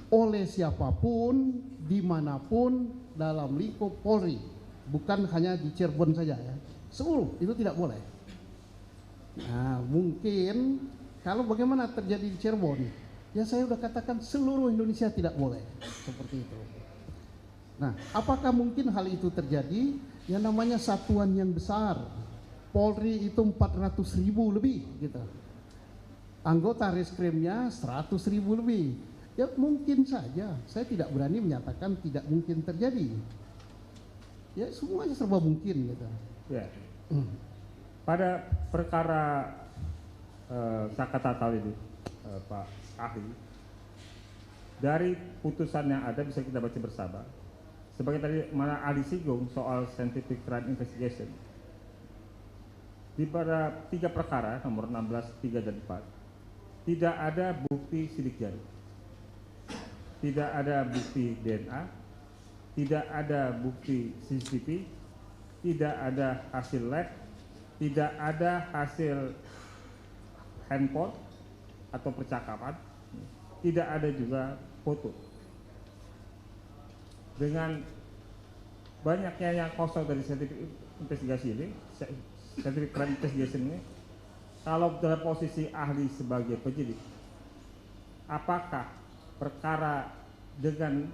oleh siapapun, dimanapun dalam lingkup Polri, bukan hanya di Cirebon saja ya, seluruh itu tidak boleh. Nah mungkin kalau bagaimana terjadi di Cirebon, ya saya sudah katakan seluruh Indonesia tidak boleh seperti itu. Nah apakah mungkin hal itu terjadi? Yang namanya satuan yang besar, Polri itu 400.000 lebih gitu. Anggota reskrimnya 100.000 lebih. Ya mungkin saja, saya tidak berani menyatakan tidak mungkin terjadi. Ya semuanya serba mungkin gitu. Ya. Pada perkara Sakatatal ini, Pak Ahli, dari putusan yang ada bisa kita baca bersama. Sebagai tadi mana ahli singgung soal scientific crime investigation, di pada 3 perkara nomor 16, 3 dan 4 tidak ada bukti sidik jari, tidak ada bukti DNA, tidak ada bukti CCTV, tidak ada hasil lab, tidak ada hasil handphone atau percakapan, tidak ada juga foto. Dengan banyaknya yang kosong dari scientific investigasi ini, scientific crime investigation ini, kalau dalam posisi ahli sebagai penyidik, apakah perkara dengan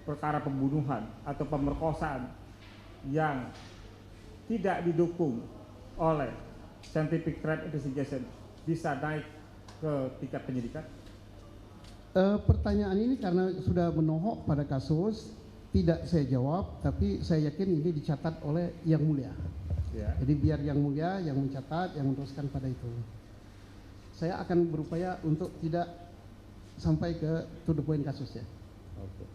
perkara pembunuhan atau pemerkosaan yang tidak didukung oleh scientific crime investigation bisa naik ke tingkat penyidikan? Pertanyaan ini karena sudah menohok pada kasus, tidak saya jawab, tapi saya yakin ini dicatat oleh Yang Mulia. Ya. Jadi biar Yang Mulia yang mencatat, yang meneruskan pada itu. Saya akan berupaya untuk tidak sampai ke to the point kasusnya. Oke.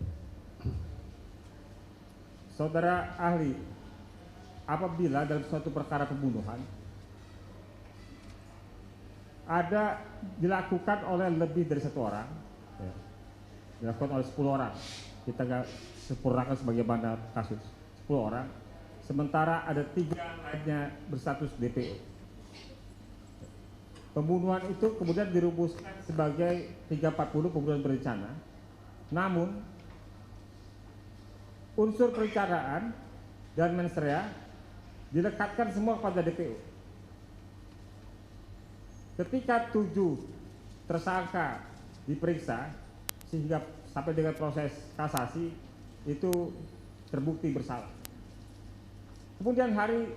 Saudara ahli, apabila dalam suatu perkara pembunuhan ada dilakukan oleh lebih dari 1 orang, ya, dilakukan oleh 10 orang, kita nggak sempurnakan sebagaimana kasus 10 orang, sementara ada 3 lainnya berstatus DPO. Pembunuhan itu kemudian dirumuskan sebagai 340 pembunuhan berencana, namun unsur perencanaan dan mens rea dilekatkan semua pada DPO. Ketika 7 tersangka diperiksa sehingga sampai dengan proses kasasi itu terbukti bersalah. Kemudian hari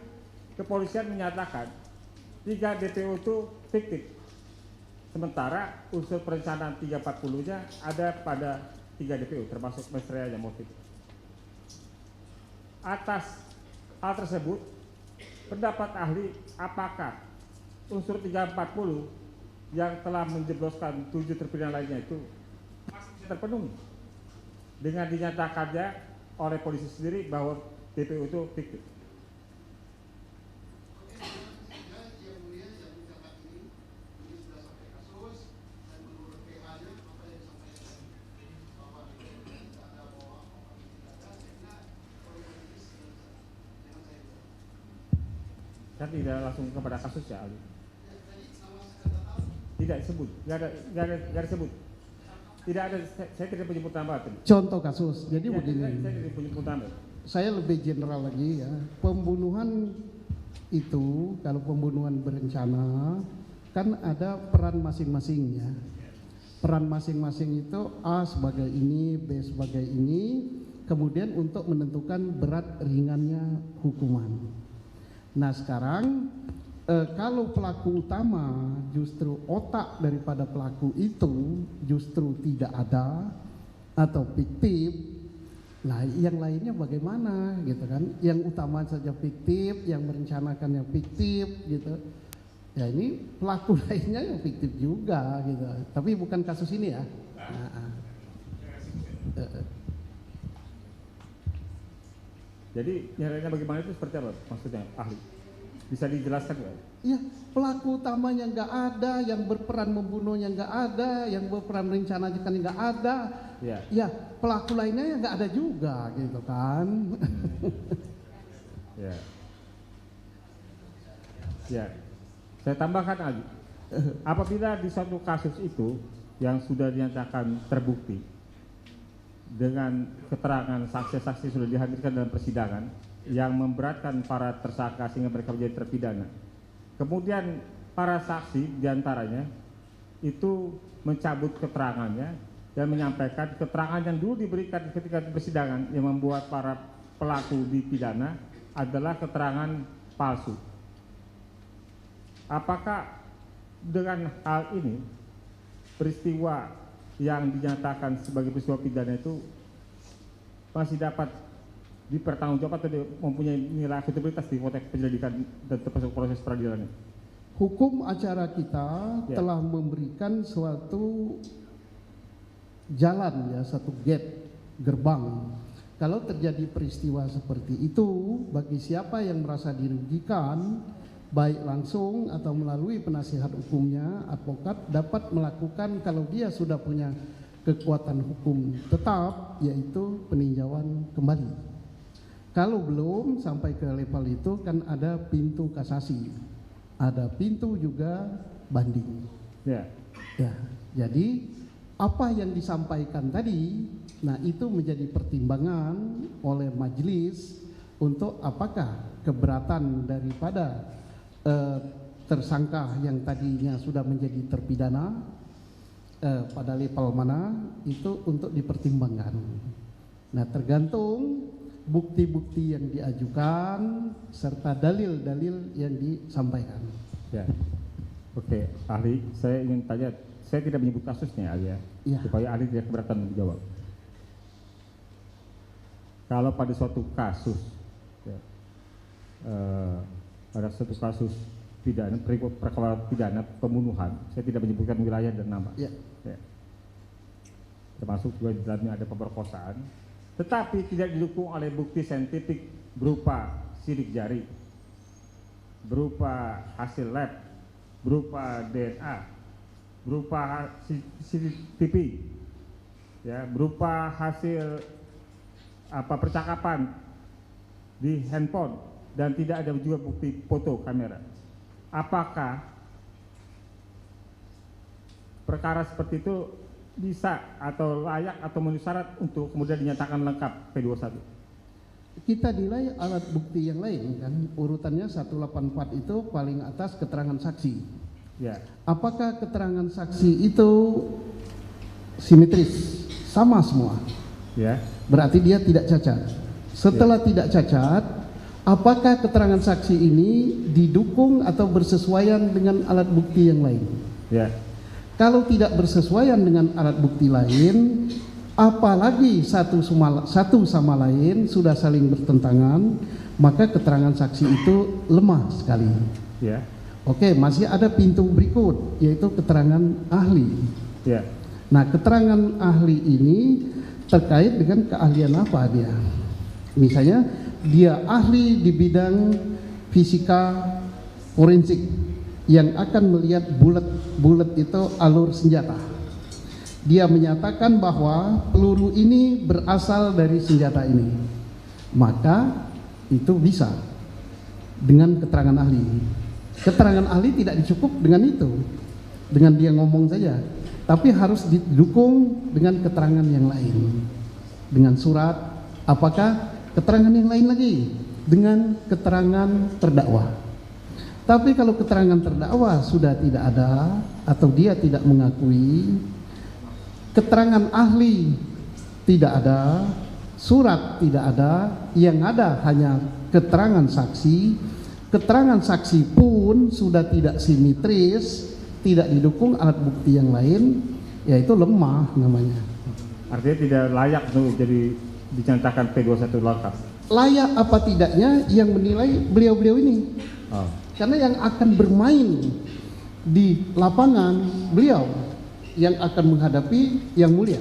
kepolisian menyatakan 3 DPO itu fiktif, sementara unsur perencanaan 340-nya ada pada 3 DPO termasuk mens rea yang motif. Atas hal tersebut, pendapat ahli, apakah unsur 340 yang telah menjebloskan 7 terpidana lainnya itu masih bisa terpenuhi dengan dinyatakannya oleh polisi sendiri bahwa DPO itu fiktif? Kan tidak langsung kepada kasus ya, ahli. Tidak disebut, nggak disebut. Tidak ada, saya tidak menyebut nama. Contoh kasus, jadi Ya, begini. saya tidak menyebut nama. Saya lebih general lagi ya. Pembunuhan itu kalau pembunuhan berencana kan ada peran masing-masingnya. Peran masing-masing itu A sebagai ini, B sebagai ini, kemudian untuk menentukan berat ringannya hukuman. Nah sekarang kalau pelaku utama justru otak daripada pelaku itu justru tidak ada atau fiktif, Nah, yang lainnya bagaimana gitu kan? Yang utama saja fiktif, yang merencanakan yang fiktif gitu. Ya ini pelaku lainnya yang fiktif juga gitu. Tapi bukan kasus ini ya. Jadi nyarinya bagaimana itu seperti apa maksudnya ahli? Bisa dijelaskan nggak? Ya, pelaku utamanya nggak ada, yang berperan membunuhnya nggak ada, yang berperan merencanakan nggak ada. Ya. Ya, pelaku lainnya ya nggak ada juga gitu kan. Ya. Ya. Saya tambahkan lagi. Apabila di suatu kasus itu yang sudah dinyatakan terbukti dengan keterangan saksi-saksi sudah dihadirkan dalam persidangan yang memberatkan para tersangka sehingga mereka menjadi terpidana. Kemudian para saksi diantaranya itu mencabut keterangannya dan menyampaikan keterangan yang dulu diberikan ketika di persidangan yang membuat para pelaku dipidana adalah keterangan palsu. Apakah dengan hal ini peristiwa yang dinyatakan sebagai peristiwa pidana itu masih dapat dipertanggungjawabkan atau mempunyai nilai akuntabilitas di konteks penyelidikan dan termasuk proses peradilannya? Hukum acara kita telah memberikan suatu jalan ya, satu gate, gerbang. Kalau terjadi peristiwa seperti itu, bagi siapa yang merasa dirugikan, baik langsung atau melalui penasihat hukumnya, advokat dapat melakukan kalau dia sudah punya kekuatan hukum tetap, yaitu peninjauan kembali. Kalau belum sampai ke level itu kan ada pintu kasasi, ada pintu juga banding. Ya. Ya, jadi apa yang disampaikan tadi, nah itu menjadi pertimbangan oleh majelis untuk apakah keberatan daripada tersangka yang tadinya sudah menjadi terpidana pada level mana itu untuk dipertimbangkan. Nah, tergantung bukti-bukti yang diajukan serta dalil-dalil yang disampaikan. Ya. Oke, ahli, saya ingin tanya, saya tidak menyebut kasusnya ahli ya, supaya ahli tidak keberatan menjawab. Kalau pada suatu kasus, ya, pada suatu kasus pidana, perkara pidana pembunuhan, saya tidak menyebutkan wilayah dan nama, ya. Termasuk juga di dalamnya ada pemerkosaan, tetapi tidak didukung oleh bukti saintifik berupa sidik jari, berupa hasil lab, berupa DNA, berupa CCTV, ya, berupa hasil percakapan di handphone, dan tidak ada juga bukti foto kamera. Apakah perkara seperti itu bisa atau layak atau memenuhi syarat untuk kemudian dinyatakan lengkap P21? Kita nilai alat bukti yang lain kan, urutannya 184 itu paling atas keterangan saksi. Ya. Apakah keterangan saksi itu simetris, sama semua? Ya. Berarti dia tidak cacat. Setelah tidak cacat, apakah keterangan saksi ini didukung atau bersesuaian dengan alat bukti yang lain? Ya. Kalau tidak bersesuaian dengan alat bukti lain, apalagi satu sama lain sudah saling bertentangan, maka keterangan saksi itu lemah sekali. Ya. Oke, masih ada pintu berikut, yaitu keterangan ahli. Ya. Nah, keterangan ahli ini terkait dengan keahlian apa dia? Misalnya, dia ahli di bidang fisika forensik yang akan melihat bulat itu alur senjata. Dia menyatakan bahwa peluru ini berasal dari senjata ini, maka itu bisa dengan keterangan ahli. Keterangan ahli tidak dicukup dengan itu, dengan dia ngomong saja, tapi harus didukung dengan keterangan yang lain, dengan surat. Apakah keterangan yang lain lagi? Dengan keterangan terdakwa. Tapi kalau keterangan terdakwa sudah tidak ada atau dia tidak mengakui, keterangan ahli tidak ada, surat tidak ada, yang ada hanya keterangan saksi. Keterangan saksi pun sudah tidak simetris, tidak didukung alat bukti yang lain, yaitu lemah namanya. Artinya tidak layak untuk jadi dinyatakan P21 lengkap? Layak apa tidaknya yang menilai beliau-beliau ini. Oh. Karena yang akan bermain di lapangan beliau yang akan menghadapi yang mulia.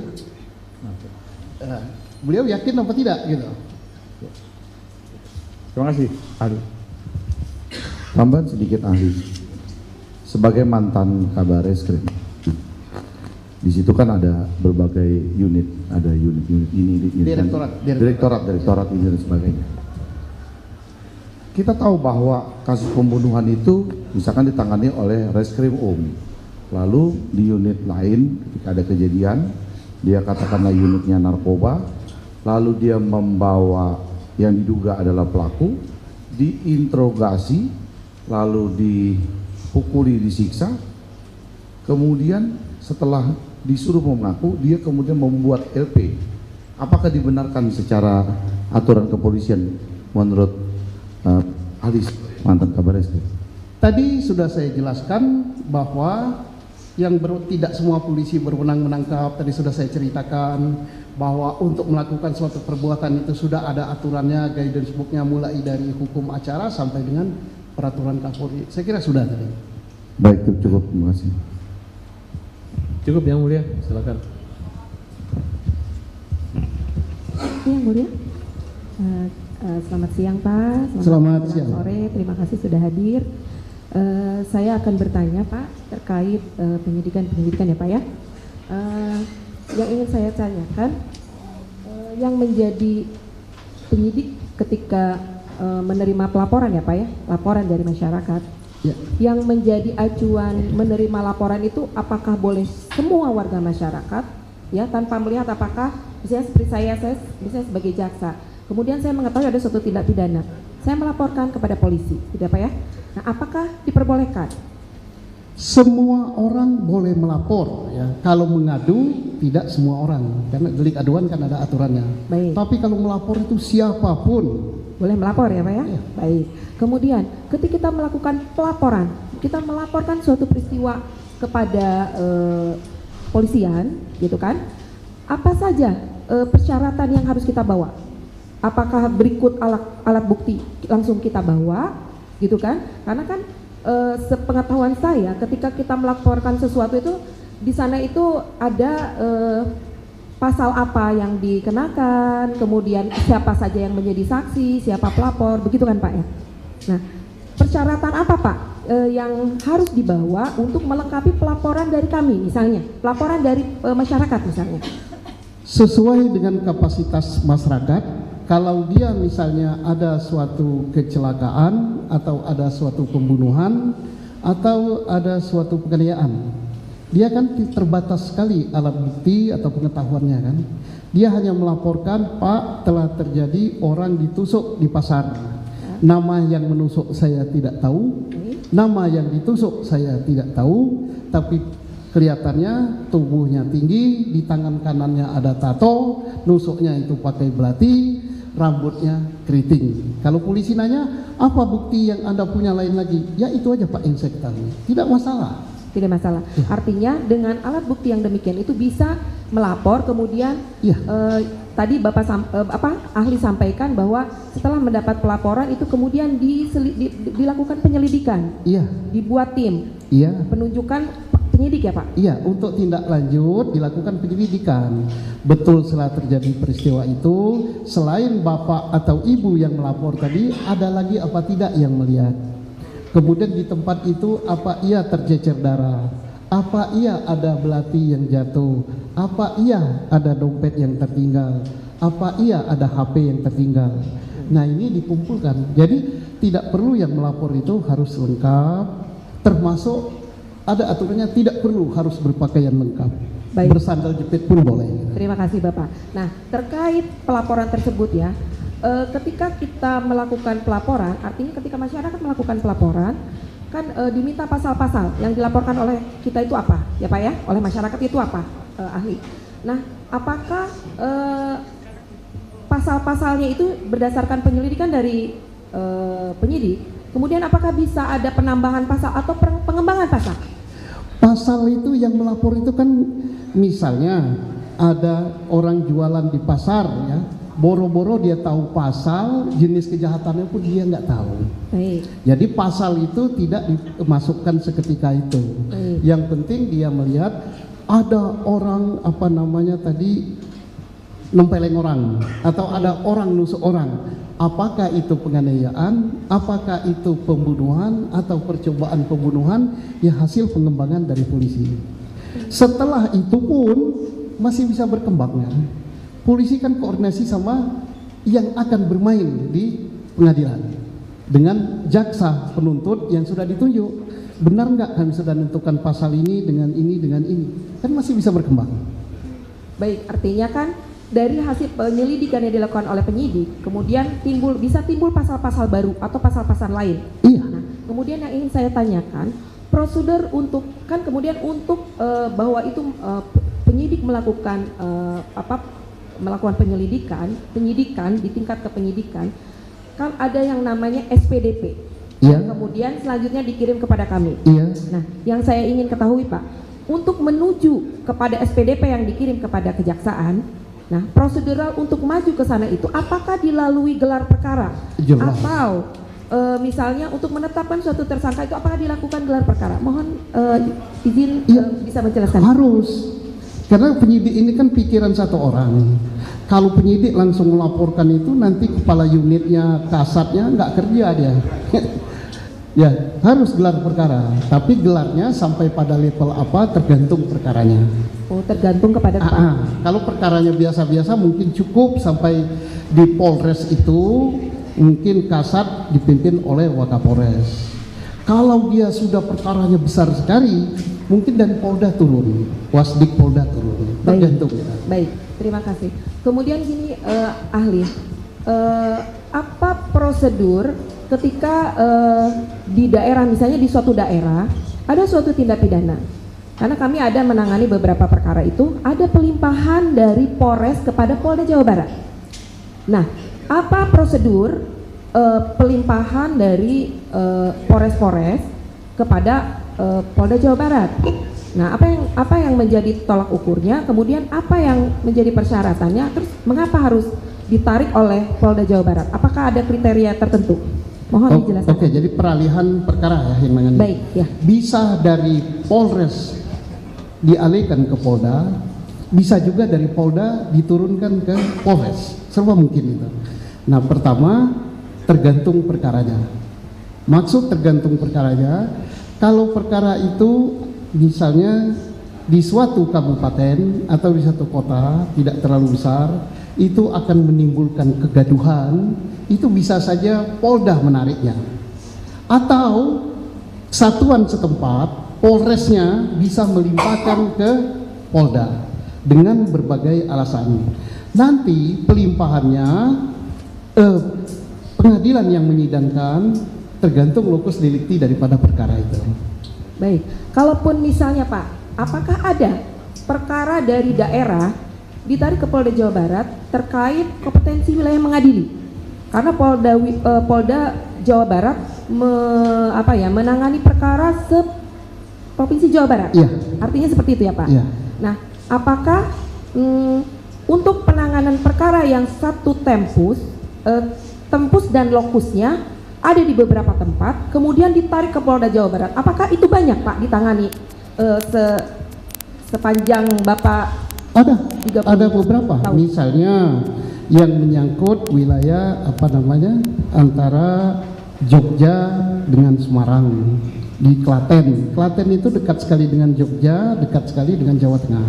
Beliau yakin apa tidak gitu. Terima kasih, ahli. Tambahan sedikit ahli. Sebagai mantan Kabar Reskrim, di situ kan ada berbagai unit, ada unit ini, direktorat ini dan sebagainya. Kita tahu bahwa kasus pembunuhan itu misalkan ditangani oleh Reskrim lalu di unit lain ketika ada kejadian, dia katakanlah unitnya narkoba, lalu dia membawa yang diduga adalah pelaku, diinterogasi, lalu dipukuli, disiksa, kemudian setelah disuruh mengaku, dia kemudian membuat LP. Apakah dibenarkan secara aturan kepolisian menurut ahli mantan Kabar Reskrim? Tadi sudah saya jelaskan bahwa tidak semua polisi berwenang menangkap. Tadi sudah saya ceritakan bahwa untuk melakukan suatu perbuatan itu sudah ada aturannya, guidance book-nya, mulai dari hukum acara sampai dengan peraturan Kapolri. Saya kira sudah tadi. Baik, cukup, terima kasih. Cukup Yang Mulia, silakan. Yang Mulia, selamat siang Pak. Selamat siang. Sore, terima kasih sudah hadir. Saya akan bertanya Pak terkait penyidikan ya Pak ya. Yang ingin saya tanyakan, yang menjadi penyidik ketika menerima pelaporan ya Pak ya, laporan dari masyarakat, Ya. yang menjadi acuan menerima laporan itu apakah boleh semua warga masyarakat ya, tanpa melihat apakah misalnya seperti saya misalnya sebagai jaksa, kemudian saya mengetahui ada suatu tindak pidana, saya melaporkan kepada polisi, tidak Pak ya? Nah, apakah diperbolehkan? Semua orang boleh melapor ya. Kalau mengadu tidak semua orang, karena delik aduan kan ada aturannya. Baik. Tapi kalau melapor itu siapapun. Boleh melapor ya Pak ya? Iya. Baik. Kemudian ketika kita melakukan pelaporan, kita melaporkan suatu peristiwa kepada polisian, gitu kan? Apa saja persyaratan yang harus kita bawa? Apakah berikut alat bukti langsung kita bawa, gitu kan? Karena kan sepengetahuan saya, ketika kita melaporkan sesuatu itu di sana itu ada pasal apa yang dikenakan, kemudian siapa saja yang menjadi saksi, siapa pelapor, begitu kan Pak ya? Nah, persyaratan apa Pak yang harus dibawa untuk melengkapi pelaporan dari kami, misalnya pelaporan dari masyarakat misalnya? Sesuai dengan kapasitas masyarakat, kalau dia misalnya ada suatu kecelakaan atau ada suatu pembunuhan atau ada suatu penganiayaan, dia kan terbatas sekali alat bukti atau pengetahuannya kan. Dia hanya melaporkan, Pak, telah terjadi orang ditusuk di pasar. Nama yang menusuk saya tidak tahu, nama yang ditusuk saya tidak tahu, tapi kelihatannya tubuhnya tinggi, di tangan kanannya ada tato, nusuknya itu pakai belati, rambutnya keriting. Kalau polisi nanya, apa bukti yang Anda punya lain lagi? Ya itu aja Pak yang saya ketahui, tidak masalah. Tidak masalah. Artinya dengan alat bukti yang demikian itu bisa melapor, kemudian Ya. tadi Bapak ahli sampaikan bahwa setelah mendapat pelaporan itu kemudian dilakukan penyelidikan, Iya, dibuat tim iya. penunjukan penyidik ya Pak. Iya, untuk tindak lanjut dilakukan penyelidikan. Betul setelah terjadi peristiwa itu, selain bapak atau ibu yang melapor tadi, ada lagi apa tidak yang melihat? Kemudian di tempat itu apa iya tercecer darah? Apa iya ada belati yang jatuh? Apa iya ada dompet yang tertinggal? Apa iya ada HP yang tertinggal? Nah, ini dikumpulkan. Jadi tidak perlu yang melapor itu harus lengkap, termasuk ada aturannya tidak perlu harus berpakaian lengkap. Baik. Bersandal jepit pun boleh. Terima kasih Bapak. Nah, terkait pelaporan tersebut ya, ketika kita melakukan pelaporan, artinya ketika masyarakat melakukan pelaporan, kan diminta pasal-pasal yang dilaporkan oleh kita itu apa, ya Pak ya, oleh masyarakat itu apa, ahli. Nah, apakah pasal-pasalnya itu berdasarkan penyelidikan dari penyidik, kemudian apakah bisa ada penambahan pasal atau pengembangan pasal? Pasal itu yang melapor itu kan misalnya ada orang jualan di pasar ya, boro-boro dia tahu pasal, jenis kejahatannya pun dia nggak tahu. Baik. Jadi pasal itu tidak dimasukkan seketika itu. Yang penting dia melihat ada orang nempeleng orang atau ada orang nusuk orang. Apakah itu penganiayaan, apakah itu pembunuhan atau percobaan pembunuhan, ya hasil pengembangan dari polisi. Setelah itu pun masih bisa berkembang ya. Polisi kan koordinasi sama yang akan bermain di pengadilan dengan jaksa penuntut yang sudah ditunjuk. Benar nggak kami sudah menentukan pasal ini dengan ini, kan masih bisa berkembang. Baik, artinya kan dari hasil penyelidikan yang dilakukan oleh penyidik, kemudian bisa timbul pasal-pasal baru atau pasal-pasal lain. Iya. Nah, kemudian yang ingin saya tanyakan, prosedur untuk bahwa itu penyidik melakukan melakukan penyidikan di tingkat kepenyidikan, kan ada yang namanya SPDP. Iya. Kemudian selanjutnya dikirim kepada kami. Iya. Nah, yang saya ingin ketahui Pak, untuk menuju kepada SPDP yang dikirim kepada kejaksaan, nah prosedural untuk maju ke sana itu apakah dilalui gelar perkara? Jelas. Atau misalnya untuk menetapkan suatu tersangka itu apakah dilakukan gelar perkara? Mohon izin bisa menjelaskan. Harus. Karena penyidik ini kan pikiran satu orang. Kalau penyidik langsung melaporkan itu, nanti kepala unitnya, kasatnya nggak kerja dia. Ya, harus gelar perkara. Tapi gelarnya sampai pada level apa tergantung perkaranya. Oh, tergantung kepada Kalau perkaranya biasa-biasa mungkin cukup sampai di Polres itu, mungkin kasat dipimpin oleh Wakapolres. Kalau dia sudah perkaranya besar sekali, mungkin dari Polda turun, Wasdik Polda turun, tergantung. Baik, terima kasih. Kemudian gini ahli, apa prosedur ketika di daerah, misalnya di suatu daerah ada suatu tindak pidana? Karena kami ada menangani beberapa perkara itu, ada pelimpahan dari Polres kepada Polda Jawa Barat. Nah, apa prosedur pelimpahan dari Polres kepada Polda Jawa Barat? Nah, apa yang menjadi tolak ukurnya? Kemudian apa yang menjadi persyaratannya? Terus mengapa harus ditarik oleh Polda Jawa Barat? Apakah ada kriteria tertentu? Mohon dijelaskan. Oke, jadi peralihan perkara ya yang mengenai. Baik, ya. Bisa dari Polres dialihkan ke Polda, bisa juga dari Polda diturunkan ke Polres, serba mungkin itu. Nah, pertama tergantung perkaranya. Maksud tergantung perkaranya, kalau perkara itu misalnya di suatu kabupaten atau di satu kota tidak terlalu besar, itu akan menimbulkan kegaduhan, itu bisa saja Polda menariknya. Atau satuan setempat, Polresnya bisa melimpahkan ke Polda dengan berbagai alasan. Nanti pelimpahannya pengadilan yang menyidangkan tergantung lokus delikti daripada perkara itu. Baik, kalaupun misalnya Pak, apakah ada perkara dari daerah ditarik ke Polda Jawa Barat terkait kompetensi wilayah mengadili? Karena Polda Jawa Barat menangani perkara Provinsi Jawa Barat. Iya. Artinya seperti itu ya Pak. Iya. Nah, apakah untuk penanganan perkara yang satu tempus dan lokusnya ada di beberapa tempat, kemudian ditarik ke Polda Jawa Barat, apakah itu banyak Pak ditangani sepanjang Bapak? Ada beberapa. Tahun. Misalnya yang menyangkut wilayah antara Jogja dengan Semarang. Di Klaten. Klaten itu dekat sekali dengan Jogja, dekat sekali dengan Jawa Tengah.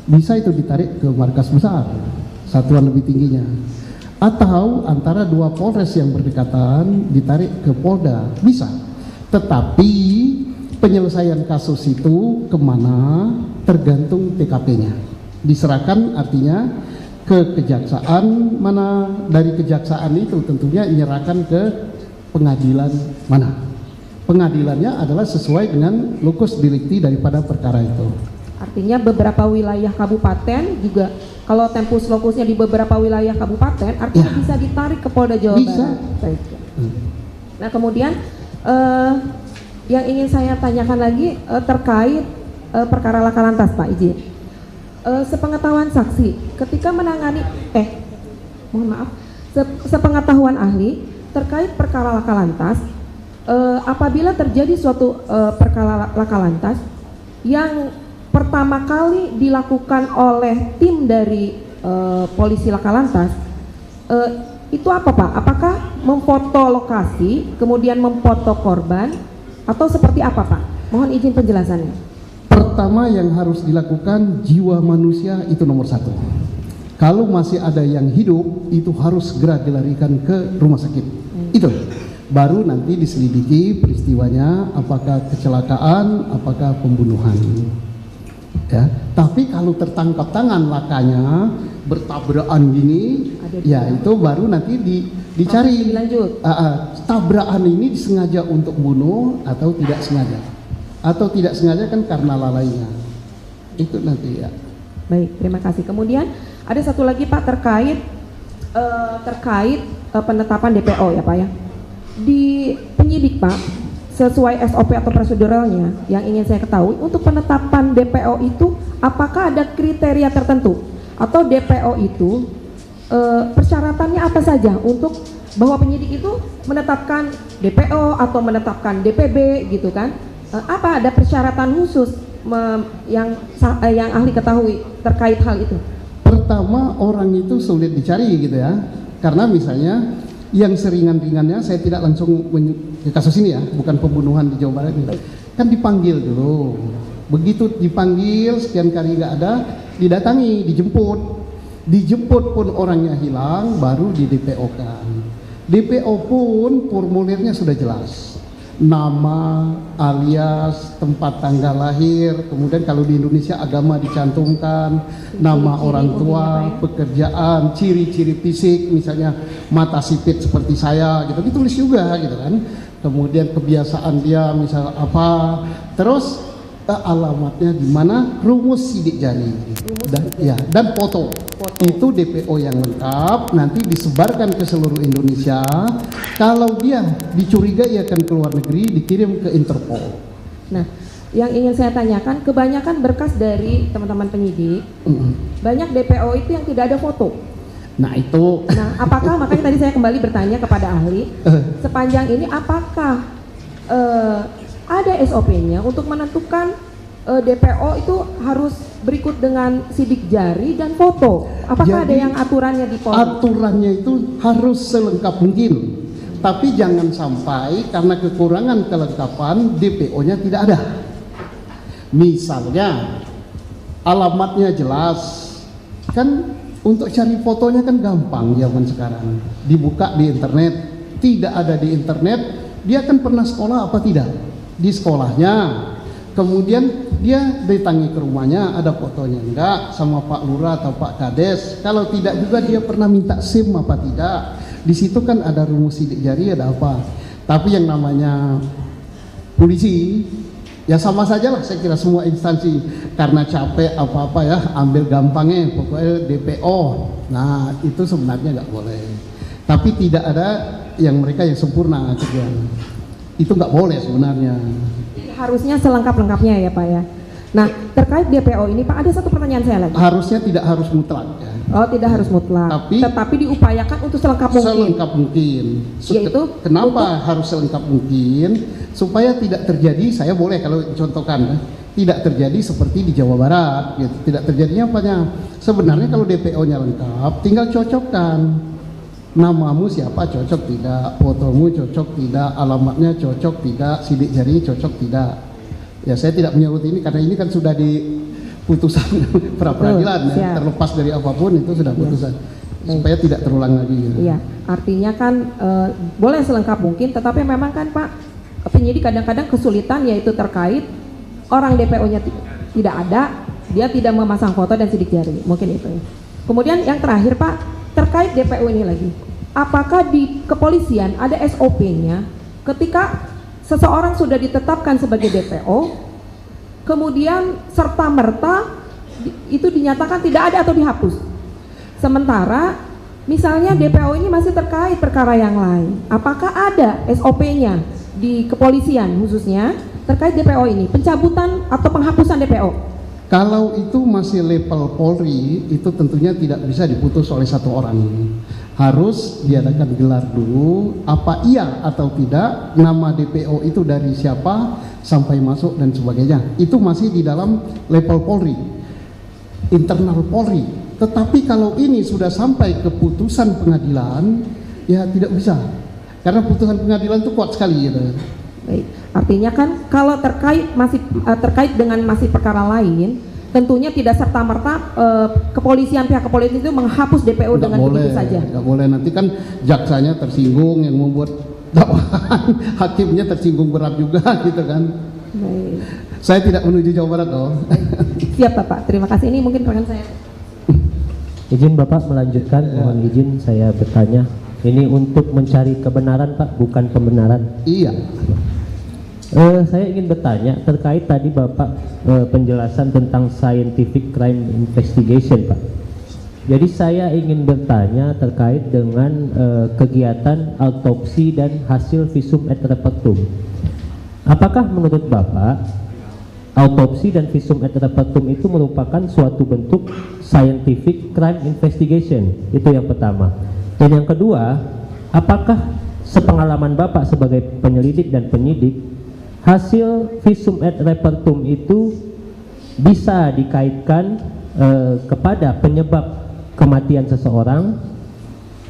Bisa itu ditarik ke markas besar, satuan lebih tingginya. Atau antara dua Polres yang berdekatan ditarik ke Polda, bisa. Tetapi penyelesaian kasus itu kemana tergantung TKP-nya. Diserahkan artinya ke kejaksaan mana, dari kejaksaan itu tentunya menyerahkan ke pengadilan mana. Pengadilannya adalah sesuai dengan lokus delikti daripada perkara itu. Artinya beberapa wilayah kabupaten juga, kalau tempus lokusnya di beberapa wilayah kabupaten, artinya bisa ditarik ke Polda Jawa Barat. Baik. Nah, kemudian yang ingin saya tanyakan lagi terkait perkara laka lantas Pak, izin. Sepengetahuan saksi, ketika menangani mohon maaf, sepengetahuan ahli terkait perkara laka lantas, apabila terjadi suatu perkara laka lantas yang pertama kali dilakukan oleh tim dari polisi laka lantas, itu apa Pak? Apakah memfoto lokasi, kemudian memfoto korban, atau seperti apa Pak? Mohon izin penjelasannya. Pertama yang harus dilakukan, jiwa manusia itu nomor satu. Kalau masih ada yang hidup, itu harus segera dilarikan ke rumah sakit. Itu baru nanti diselidiki peristiwanya, apakah kecelakaan, apakah pembunuhan. Ya, tapi kalau tertangkap tangan lakanya bertabrakan gini, ya itu baru nanti dicari. Lanjut. Tabrakan ini disengaja untuk bunuh atau tidak sengaja? Atau tidak sengaja kan karena lalainya. Itu nanti ya. Baik, terima kasih. Kemudian ada satu lagi Pak terkait penetapan DPO ya Pak ya. Di penyidik Pak, sesuai SOP atau proseduralnya yang ingin saya ketahui, untuk penetapan DPO itu apakah ada kriteria tertentu atau DPO itu persyaratannya apa saja untuk bahwa penyidik itu menetapkan DPO atau menetapkan DPB gitu kan? Apa ada persyaratan khusus yang ahli ketahui terkait hal itu? Pertama, orang itu sulit dicari gitu ya, karena misalnya yang seringan-ringannya saya tidak langsung ke kasus ini ya, bukan pembunuhan di Jawa Barat ini. Kan dipanggil dulu, begitu dipanggil sekian kali nggak ada, didatangi, dijemput pun orangnya hilang, baru di DPO kan. DPO pun formulirnya sudah jelas, nama, alias, tempat tanggal lahir, kemudian kalau di Indonesia agama dicantumkan, nama orang tua, pekerjaan, ciri-ciri fisik, misalnya mata sipit seperti saya, gitu, ditulis juga, gitu kan. Kemudian kebiasaan dia, misal apa, terus alamatnya di mana, rumus sidik jari, dan foto. Itu DPO yang lengkap, nanti disebarkan ke seluruh Indonesia. Kalau dia dicurigai akan ke luar negeri, dikirim ke Interpol. Nah, yang ingin saya tanyakan, kebanyakan berkas dari teman-teman penyidik, banyak DPO itu yang tidak ada foto. Nah itu. Nah, apakah makanya tadi saya kembali bertanya kepada ahli, sepanjang ini apakah ada SOP-nya untuk menentukan DPO itu harus berikut dengan sidik jari dan foto? Apakah Jadi, ada yang aturannya di Polri? Aturannya itu harus selengkap mungkin, tapi jangan sampai karena kekurangan kelengkapan DPO-nya tidak ada. Misalnya alamatnya jelas, kan untuk cari fotonya kan gampang zaman sekarang, dibuka di internet. Tidak ada di internet, dia kan pernah sekolah apa tidak? Di sekolahnya. Kemudian dia ditangi ke rumahnya, ada fotonya enggak sama Pak Lurah atau Pak Kades. Kalau tidak juga dia pernah minta SIM apa tidak. Di situ kan ada rumus sidik jari, ada apa. Tapi yang namanya polisi ya sama saja lah, saya kira semua instansi, karena capek apa-apa ya, ambil gampangnya pokoknya DPO. Nah itu sebenarnya nggak boleh. Tapi tidak ada yang mereka yang sempurna kerjaan. Itu nggak boleh sebenarnya. Harusnya selengkap-lengkapnya ya Pak ya. Nah, terkait DPO ini Pak, ada satu pertanyaan saya lagi. Harusnya tidak harus mutlak ya. Oh, tidak harus mutlak. Tetapi diupayakan untuk selengkap mungkin. Selengkap mungkin. Yaitu kenapa harus selengkap mungkin? Supaya tidak terjadi, saya boleh kalau contohkan ya, tidak terjadi seperti di Jawa Barat gitu. Tidak terjadinya apanya? Sebenarnya kalau DPO-nya lengkap, tinggal cocokkan. Namamu siapa cocok tidak, fotomu cocok tidak, alamatnya cocok tidak, sidik jari cocok tidak. Ya saya tidak menyebut ini karena ini kan sudah di putusan pra-peradilan ya, terlepas dari apapun itu sudah putusan. Supaya tidak terulang lagi. Ya. Iya, artinya kan boleh selengkap mungkin, tetapi memang kan Pak, penyidik kadang-kadang kesulitan yaitu terkait orang DPO-nya tidak ada, dia tidak memasang foto dan sidik jari, mungkin itu. Kemudian yang terakhir Pak, terkait DPO ini lagi, apakah di kepolisian ada SOP-nya ketika seseorang sudah ditetapkan sebagai DPO, kemudian serta-merta itu dinyatakan tidak ada atau dihapus? Sementara misalnya DPO ini masih terkait perkara yang lain, apakah ada SOP-nya di kepolisian khususnya terkait DPO ini, pencabutan atau penghapusan DPO? Kalau itu masih level Polri, itu tentunya tidak bisa diputus oleh satu orang. Harus diadakan gelar dulu, apa iya atau tidak, nama DPO itu dari siapa, sampai masuk dan sebagainya. Itu masih di dalam level Polri, internal Polri. Tetapi kalau ini sudah sampai ke putusan pengadilan, ya tidak bisa. Karena putusan pengadilan itu kuat sekali gitu. Baik, artinya kan kalau terkait dengan masih perkara lain, tentunya tidak serta-merta pihak kepolisian itu menghapus DPO Nggak dengan boleh, begitu saja. nggak boleh, nanti kan jaksanya tersinggung yang membuat dakwaan, hakimnya tersinggung berat juga gitu kan. Baik. Saya tidak menuju Jawa Barat loh. Siap Bapak, terima kasih. Ini mungkin rekan saya. Izin Bapak melanjutkan, mohon izin saya bertanya. Ini untuk mencari kebenaran Pak, bukan pembenaran. Iya. Saya ingin bertanya terkait tadi Bapak penjelasan tentang scientific crime investigation Pak. Jadi saya ingin bertanya terkait dengan kegiatan autopsi dan hasil visum et repertum. Apakah menurut Bapak autopsi dan visum et repertum itu merupakan suatu bentuk scientific crime investigation? Itu yang pertama. Dan yang kedua, apakah sepengalaman Bapak sebagai penyelidik dan penyidik, hasil visum et repertum itu bisa dikaitkan kepada penyebab kematian seseorang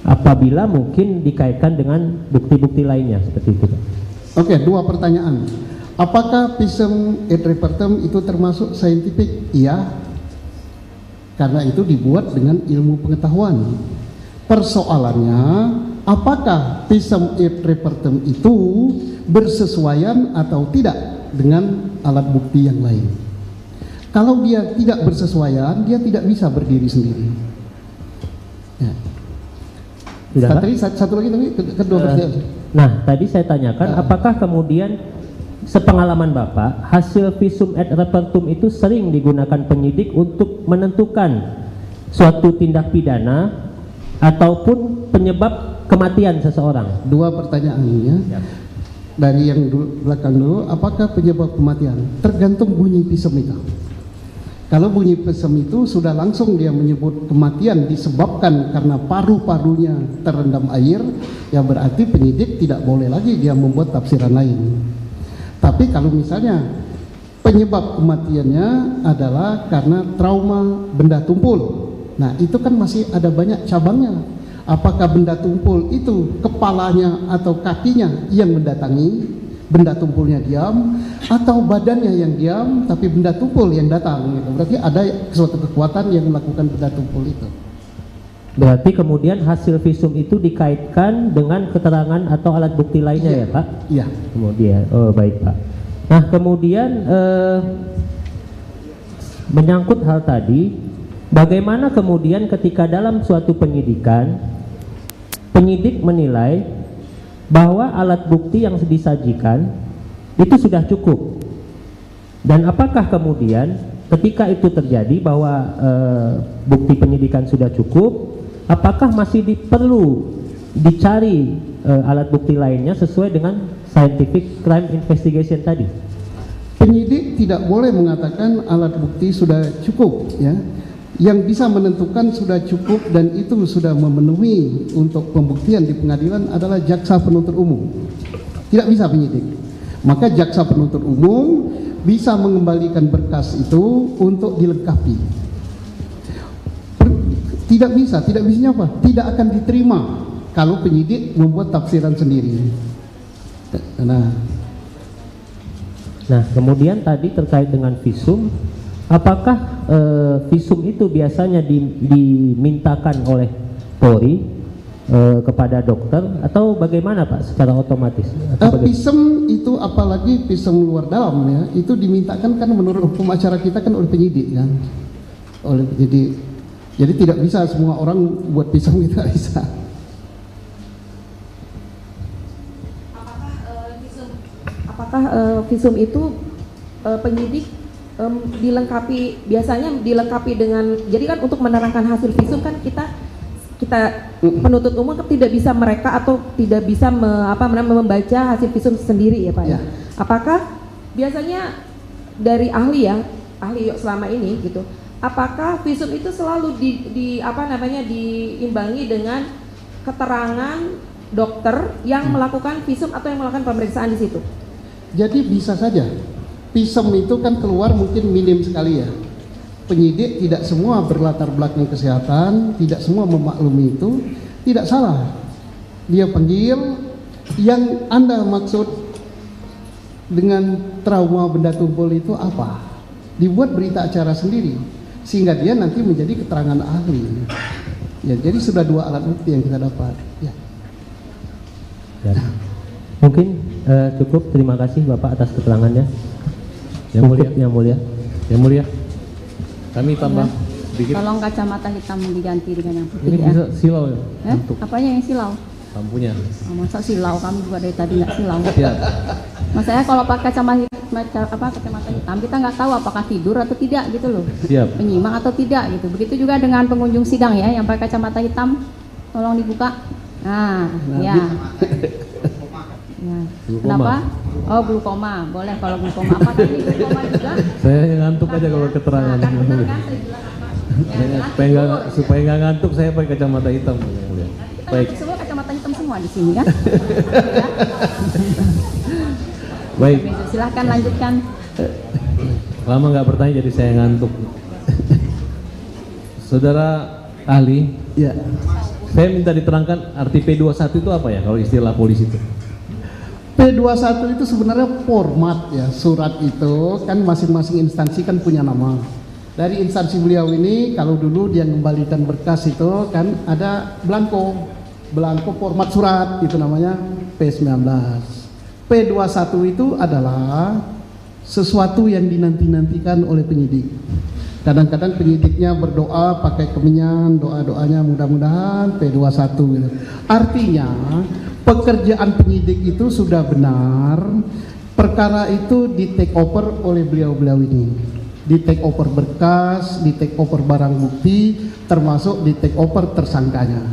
apabila mungkin dikaitkan dengan bukti-bukti lainnya seperti itu Pak? Oke, dua pertanyaan. Apakah visum et repertum itu termasuk scientific? Iya, karena itu dibuat dengan ilmu pengetahuan. Persoalannya, apakah visum et repertum itu bersesuaian atau tidak dengan alat bukti yang lain? Kalau dia tidak bersesuaian, dia tidak bisa berdiri sendiri. Ya. Sudah, Pak? Tadi satu lagi tadi kedua pertanyaan. Nah, tadi saya tanyakan apakah kemudian sepengalaman Bapak hasil visum et repertum itu sering digunakan penyidik untuk menentukan suatu tindak pidana ataupun penyebab kematian seseorang? Dua pertanyaannya. Ya. Dari yang belakang dulu, apakah penyebab kematian? Tergantung bunyi visum itu. Kalau bunyi visum itu sudah langsung dia menyebut kematian disebabkan karena paru-parunya terendam air, ya berarti penyidik tidak boleh lagi dia membuat tafsiran lain. Tapi kalau misalnya penyebab kematiannya adalah karena trauma benda tumpul, nah itu kan masih ada banyak cabangnya. Apakah benda tumpul itu kepalanya atau kakinya yang mendatangi, benda tumpulnya diam, atau badannya yang diam tapi benda tumpul yang datang gitu. Berarti ada suatu kekuatan yang melakukan benda tumpul itu. Berarti kemudian hasil visum itu dikaitkan dengan keterangan atau alat bukti lainnya ya Pak? Iya. Kemudian, oh baik Pak. Nah kemudian menyangkut hal tadi, bagaimana kemudian ketika dalam suatu penyidikan penyidik menilai bahwa alat bukti yang disajikan itu sudah cukup, dan apakah kemudian ketika itu terjadi bahwa bukti penyidikan sudah cukup, apakah masih perlu dicari alat bukti lainnya sesuai dengan scientific crime investigation tadi? Penyidik tidak boleh mengatakan alat bukti sudah cukup, ya. Yang bisa menentukan sudah cukup dan itu sudah memenuhi untuk pembuktian di pengadilan adalah jaksa penuntut umum. Tidak bisa penyidik. Maka jaksa penuntut umum bisa mengembalikan berkas itu untuk dilengkapi. Tidak bisanya apa? Tidak akan diterima kalau penyidik membuat tafsiran sendiri. Nah, kemudian tadi terkait dengan visum, apakah visum itu biasanya dimintakan oleh Polri kepada dokter atau bagaimana Pak secara otomatis? Visum itu apalagi visum luar dalam ya, itu dimintakan kan menurut hukum acara kita kan oleh penyidik kan, oleh penyidik. Jadi tidak bisa semua orang buat visum, tidak bisa. Apakah visum itu penyidik dilengkapi, biasanya dilengkapi dengan, jadi kan untuk menerangkan hasil visum kan kita penuntut umum tidak bisa mereka atau tidak bisa membaca hasil visum sendiri ya Pak ya. Apakah biasanya dari ahli ya ahli selama ini gitu, apakah visum itu selalu diimbangi dengan keterangan dokter yang melakukan visum atau yang melakukan pemeriksaan di situ? Jadi bisa saja. Visum itu kan keluar mungkin minim sekali ya. Penyidik tidak semua berlatar belakang kesehatan, tidak semua memaklumi itu, tidak salah. Dia panggil, yang Anda maksud dengan trauma benda tumpul itu apa? Dibuat berita acara sendiri, sehingga dia nanti menjadi keterangan ahli. Ya, jadi sudah 2 alat bukti yang kita dapat. Ya. Ya. Mungkin cukup. Terima kasih Bapak atas keterangannya. Yang mulia, Yang mulia. yang mulia. Kami tambah sedikit. Tolong kacamata hitam diganti dengan yang putih Ini ya. bisa silau ya? Untuk Apanya yang silau? lampunya. Oh, masa silau? Kami juga dari tadi nggak silau. Ya. Maksudnya kalau pakai kacamata hitam, kita nggak tahu apakah tidur atau tidak gitu loh. Siap. Penyimak atau tidak gitu. Begitu juga dengan pengunjung sidang ya, yang pakai kacamata hitam, tolong dibuka. Nah, ya. Ya. Glukoma. Kenapa? Oh, glukoma. Boleh kalau glukoma. Apakah ini glukoma juga? Saya ngantuk aja kalau keterangan. Nah, kan benar kan saya bilang apa? Ya, jelas tidur. Supaya nggak ngantuk saya pakai kacamata hitam. Yang mulia. Kita Baik. semua kacamata hitam semua di sini kan? Baik. Ya. Silahkan lanjutkan. Lama nggak bertanya jadi saya ngantuk. Saudara ahli, Ya. saya minta diterangkan arti P21 itu apa ya kalau istilah polisi itu? P21 itu sebenarnya format ya, surat itu kan masing-masing instansi kan punya nama. Dari instansi beliau ini kalau dulu dia mengembalikan berkas itu kan ada belangko format surat itu namanya P19. P21 itu adalah sesuatu yang dinanti-nantikan oleh penyidik. Kadang-kadang penyidiknya berdoa pakai kemenyan, doa-doanya mudah-mudahan P21 gitu. Artinya pekerjaan penyidik itu sudah benar, perkara itu di take over oleh beliau-beliau ini. Di take over berkas, di take over barang bukti, termasuk di take over tersangkanya.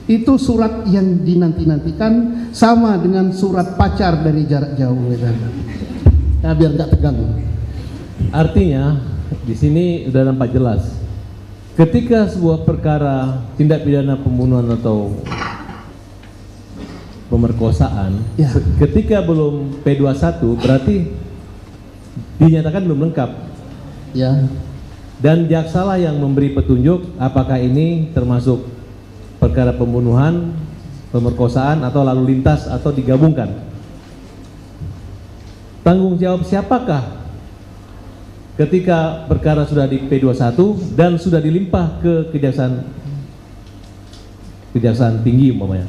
Itu surat yang dinanti-nantikan, sama dengan surat pacar dari jarak jauh gitu. Nah, biar nggak tegang. Artinya di sini sudah nampak jelas. Ketika sebuah perkara tindak pidana pembunuhan atau pemerkosaan, Ya. ketika belum P21 berarti dinyatakan belum lengkap. Ya. Dan jaksalah yang memberi petunjuk apakah ini termasuk perkara pembunuhan, pemerkosaan atau lalu lintas atau digabungkan. Tanggung jawab siapakah ketika perkara sudah di P21 dan sudah dilimpah ke kejaksaan tinggi umpamanya?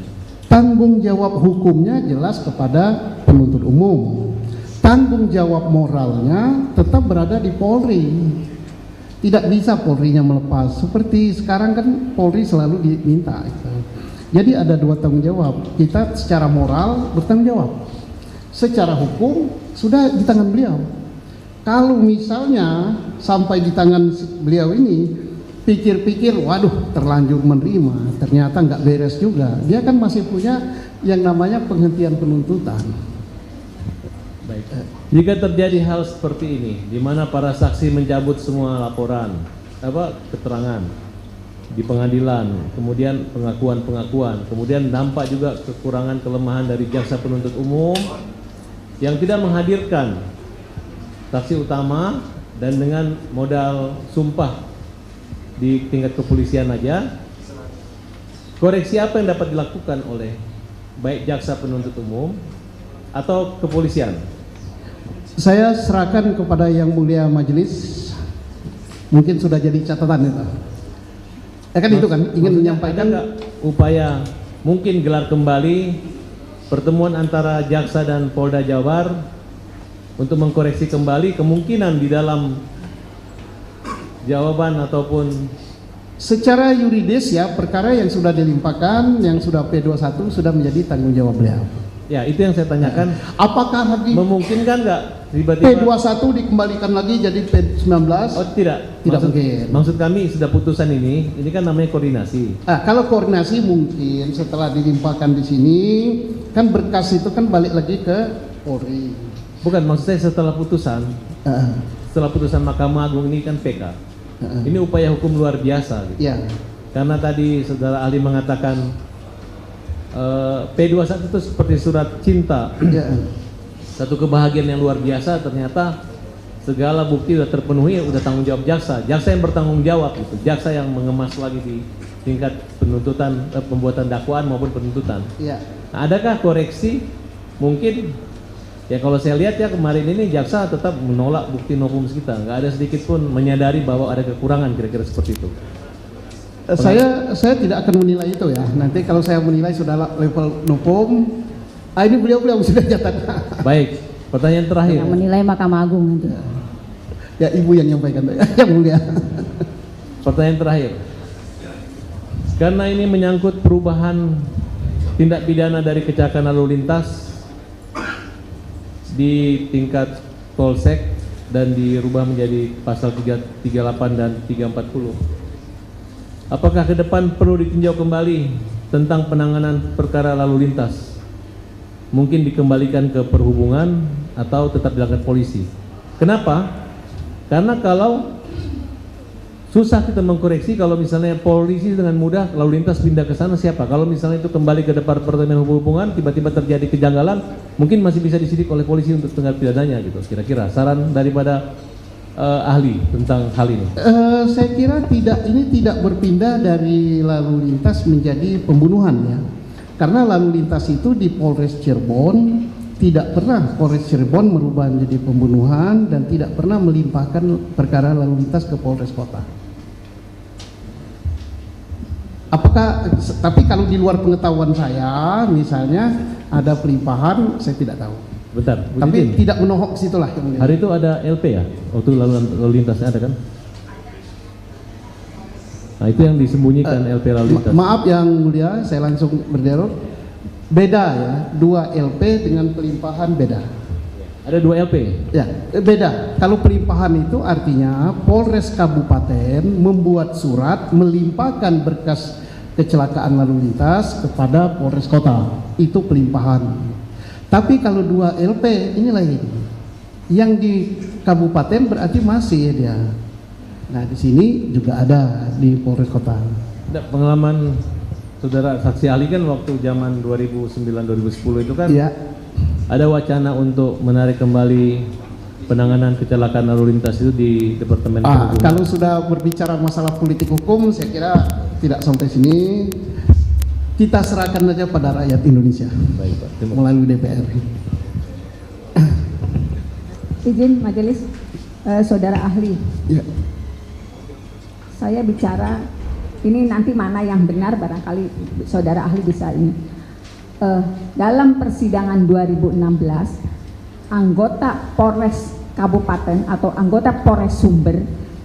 Tanggung jawab hukumnya jelas kepada penuntut umum. Tanggung jawab moralnya tetap berada di Polri. Tidak bisa Polrinya melepas. Seperti sekarang kan Polri selalu diminta. Jadi ada 2 tanggung jawab. Kita secara moral bertanggung jawab. Secara hukum sudah di tangan beliau. Kalau misalnya sampai di tangan beliau ini, pikir-pikir, waduh terlanjur menerima, ternyata nggak beres juga. Dia kan masih punya yang namanya penghentian penuntutan. Baik. Jika terjadi hal seperti ini, di mana para saksi mencabut semua laporan, keterangan di pengadilan, kemudian pengakuan, kemudian nampak juga kekurangan kelemahan dari jaksa penuntut umum yang tidak menghadirkan saksi utama dan dengan modal sumpah di tingkat kepolisian aja, koreksi apa yang dapat dilakukan oleh baik jaksa penuntut umum atau kepolisian? Saya serahkan kepada yang mulia majelis, mungkin sudah jadi catatan itu. Ya kan itu kan ingin menyampaikan ada upaya mungkin gelar kembali pertemuan antara jaksa dan Polda Jabar untuk mengkoreksi kembali kemungkinan di dalam jawaban ataupun secara yuridis ya, perkara yang sudah dilimpahkan, yang sudah P21 sudah menjadi tanggung jawab beliau. ya itu yang saya tanyakan. Apakah lagi Memungkinkan nggak tiba-tiba P21 dikembalikan lagi jadi P19? Oh tidak, Tidak mungkin. Maksud kami sudah putusan ini kan namanya koordinasi. Kalau koordinasi mungkin setelah dilimpahkan di sini, kan berkas itu kan balik lagi ke Polri. Bukan, maksud saya setelah putusan, setelah putusan Mahkamah Agung ini kan PK. Ini upaya hukum luar biasa gitu. Ya. Karena tadi saudara ahli mengatakan P21 itu seperti surat cinta. Ya. Satu kebahagiaan yang luar biasa, ternyata segala bukti sudah terpenuhi, udah tanggung jawab jaksa. Jaksa yang bertanggung jawab gitu. Jaksa yang mengemas lagi di tingkat penuntutan, pembuatan dakwaan maupun penuntutan. Ya. Nah, adakah koreksi? Mungkin ya kalau saya lihat ya kemarin ini jaksa tetap menolak bukti novum kita, nggak ada sedikit pun menyadari bahwa ada kekurangan, kira-kira seperti itu. Saya tidak akan menilai itu ya. Nanti kalau saya menilai sudah level novum, ini beliau sudah nyatakan. Baik, pertanyaan terakhir. Yang menilai Mahkamah Agung nanti. Ya ibu yang nyampaikan, yang mulia. Pertanyaan terakhir. Karena ini menyangkut perubahan tindak pidana dari kecelakaan lalu lintas di tingkat Polsek dan dirubah menjadi pasal 338 dan 340. Apakah ke depan perlu ditinjau kembali tentang penanganan perkara lalu lintas? Mungkin dikembalikan ke perhubungan atau tetap dilakukan polisi. Kenapa? Karena kalau susah kita mengkoreksi, kalau misalnya polisi dengan mudah lalu lintas pindah ke sana, siapa? Kalau misalnya itu kembali ke Departemen Hubungan, tiba-tiba terjadi kejanggalan, mungkin masih bisa disidik oleh polisi untuk tindak pidananya gitu. Kira-kira saran daripada ahli tentang hal ini. Saya kira ini tidak berpindah dari lalu lintas menjadi pembunuhan ya. Karena lalu lintas itu di Polres Cirebon tidak pernah Polres Cirebon merubah menjadi pembunuhan dan tidak pernah melimpahkan perkara lalu lintas ke Polres Kota. Tapi kalau di luar pengetahuan saya, misalnya ada pelimpahan, saya tidak tahu. Bentar, Tapi tidak menohok ke situlah. hari itu ada LP ya? Waktu lalu lintasnya ada kan? Nah itu yang disembunyikan LP lalu lintas. Maaf yang mulia, saya langsung berderot. Beda ya, 2 LP dengan pelimpahan beda. Ada 2 LP? Ya, beda. Kalau pelimpahan itu artinya Polres Kabupaten membuat surat melimpahkan berkas kecelakaan lalu lintas kepada Polres Kota. Itu pelimpahan. Tapi kalau 2 LP ini lagi. Yang di kabupaten berarti masih dia. Nah, di sini juga ada di Polres Kota. Pengalaman saudara saksi ahli kan waktu zaman 2009-2010 itu kan Ya. ada wacana untuk menarik kembali penanganan kecelakaan lalu lintas itu di Departemen Perhubungan. Kalau sudah berbicara masalah politik hukum, saya kira tidak sampai sini. Kita serahkan saja pada rakyat Indonesia. Baik, Pak. Terima kasih. Melalui DPR. Izin majelis, saudara ahli. Ya. Saya bicara ini nanti mana yang benar, barangkali saudara ahli bisa ini. Dalam persidangan 2016, anggota Polres Kabupaten atau anggota Polres Sumber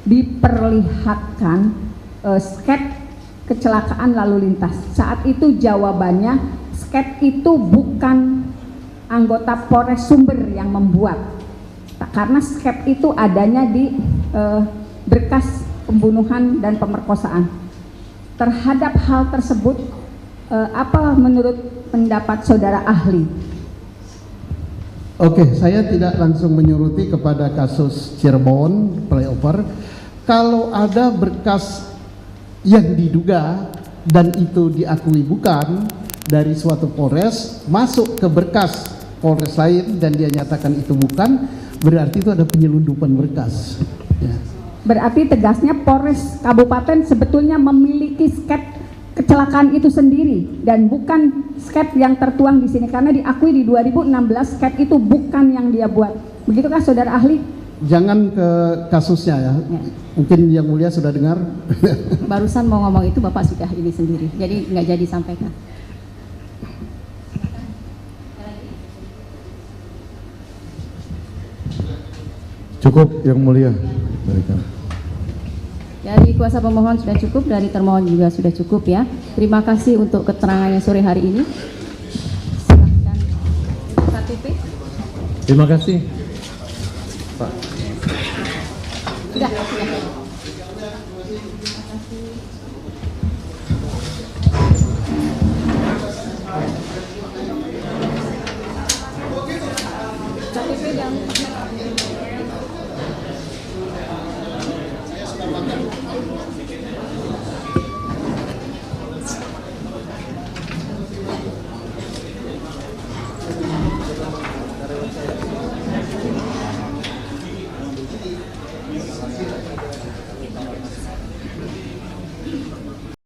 diperlihatkan sket kecelakaan lalu lintas. Saat itu jawabannya sket itu bukan anggota Polres Sumber yang membuat, karena sket itu adanya di berkas pembunuhan dan pemerkosaan. Terhadap hal tersebut, apa menurut pendapat saudara ahli? Oke, saya tidak langsung menyuruti kepada kasus Cirebon flyover. Kalau ada berkas yang diduga dan itu diakui bukan dari suatu Polres masuk ke berkas Polres lain dan dia nyatakan itu bukan, berarti itu ada penyelundupan berkas. Ya. Berarti tegasnya Polres Kabupaten sebetulnya memiliki sket kecelakaan itu sendiri dan bukan sket yang tertuang di sini, karena diakui di 2016 sket itu bukan yang dia buat. Begitukah saudara ahli? Jangan ke kasusnya ya. Mungkin yang mulia sudah dengar. Barusan mau ngomong itu Bapak sudah ini sendiri, jadi nggak jadi sampaikan. Cukup yang mulia. Berikan. Dari kuasa pemohon sudah cukup, dari termohon juga sudah cukup ya. Terima kasih untuk keterangannya sore hari ini. Silahkan KTP. Terima kasih, Pak. Sudah. KTP yang saksi.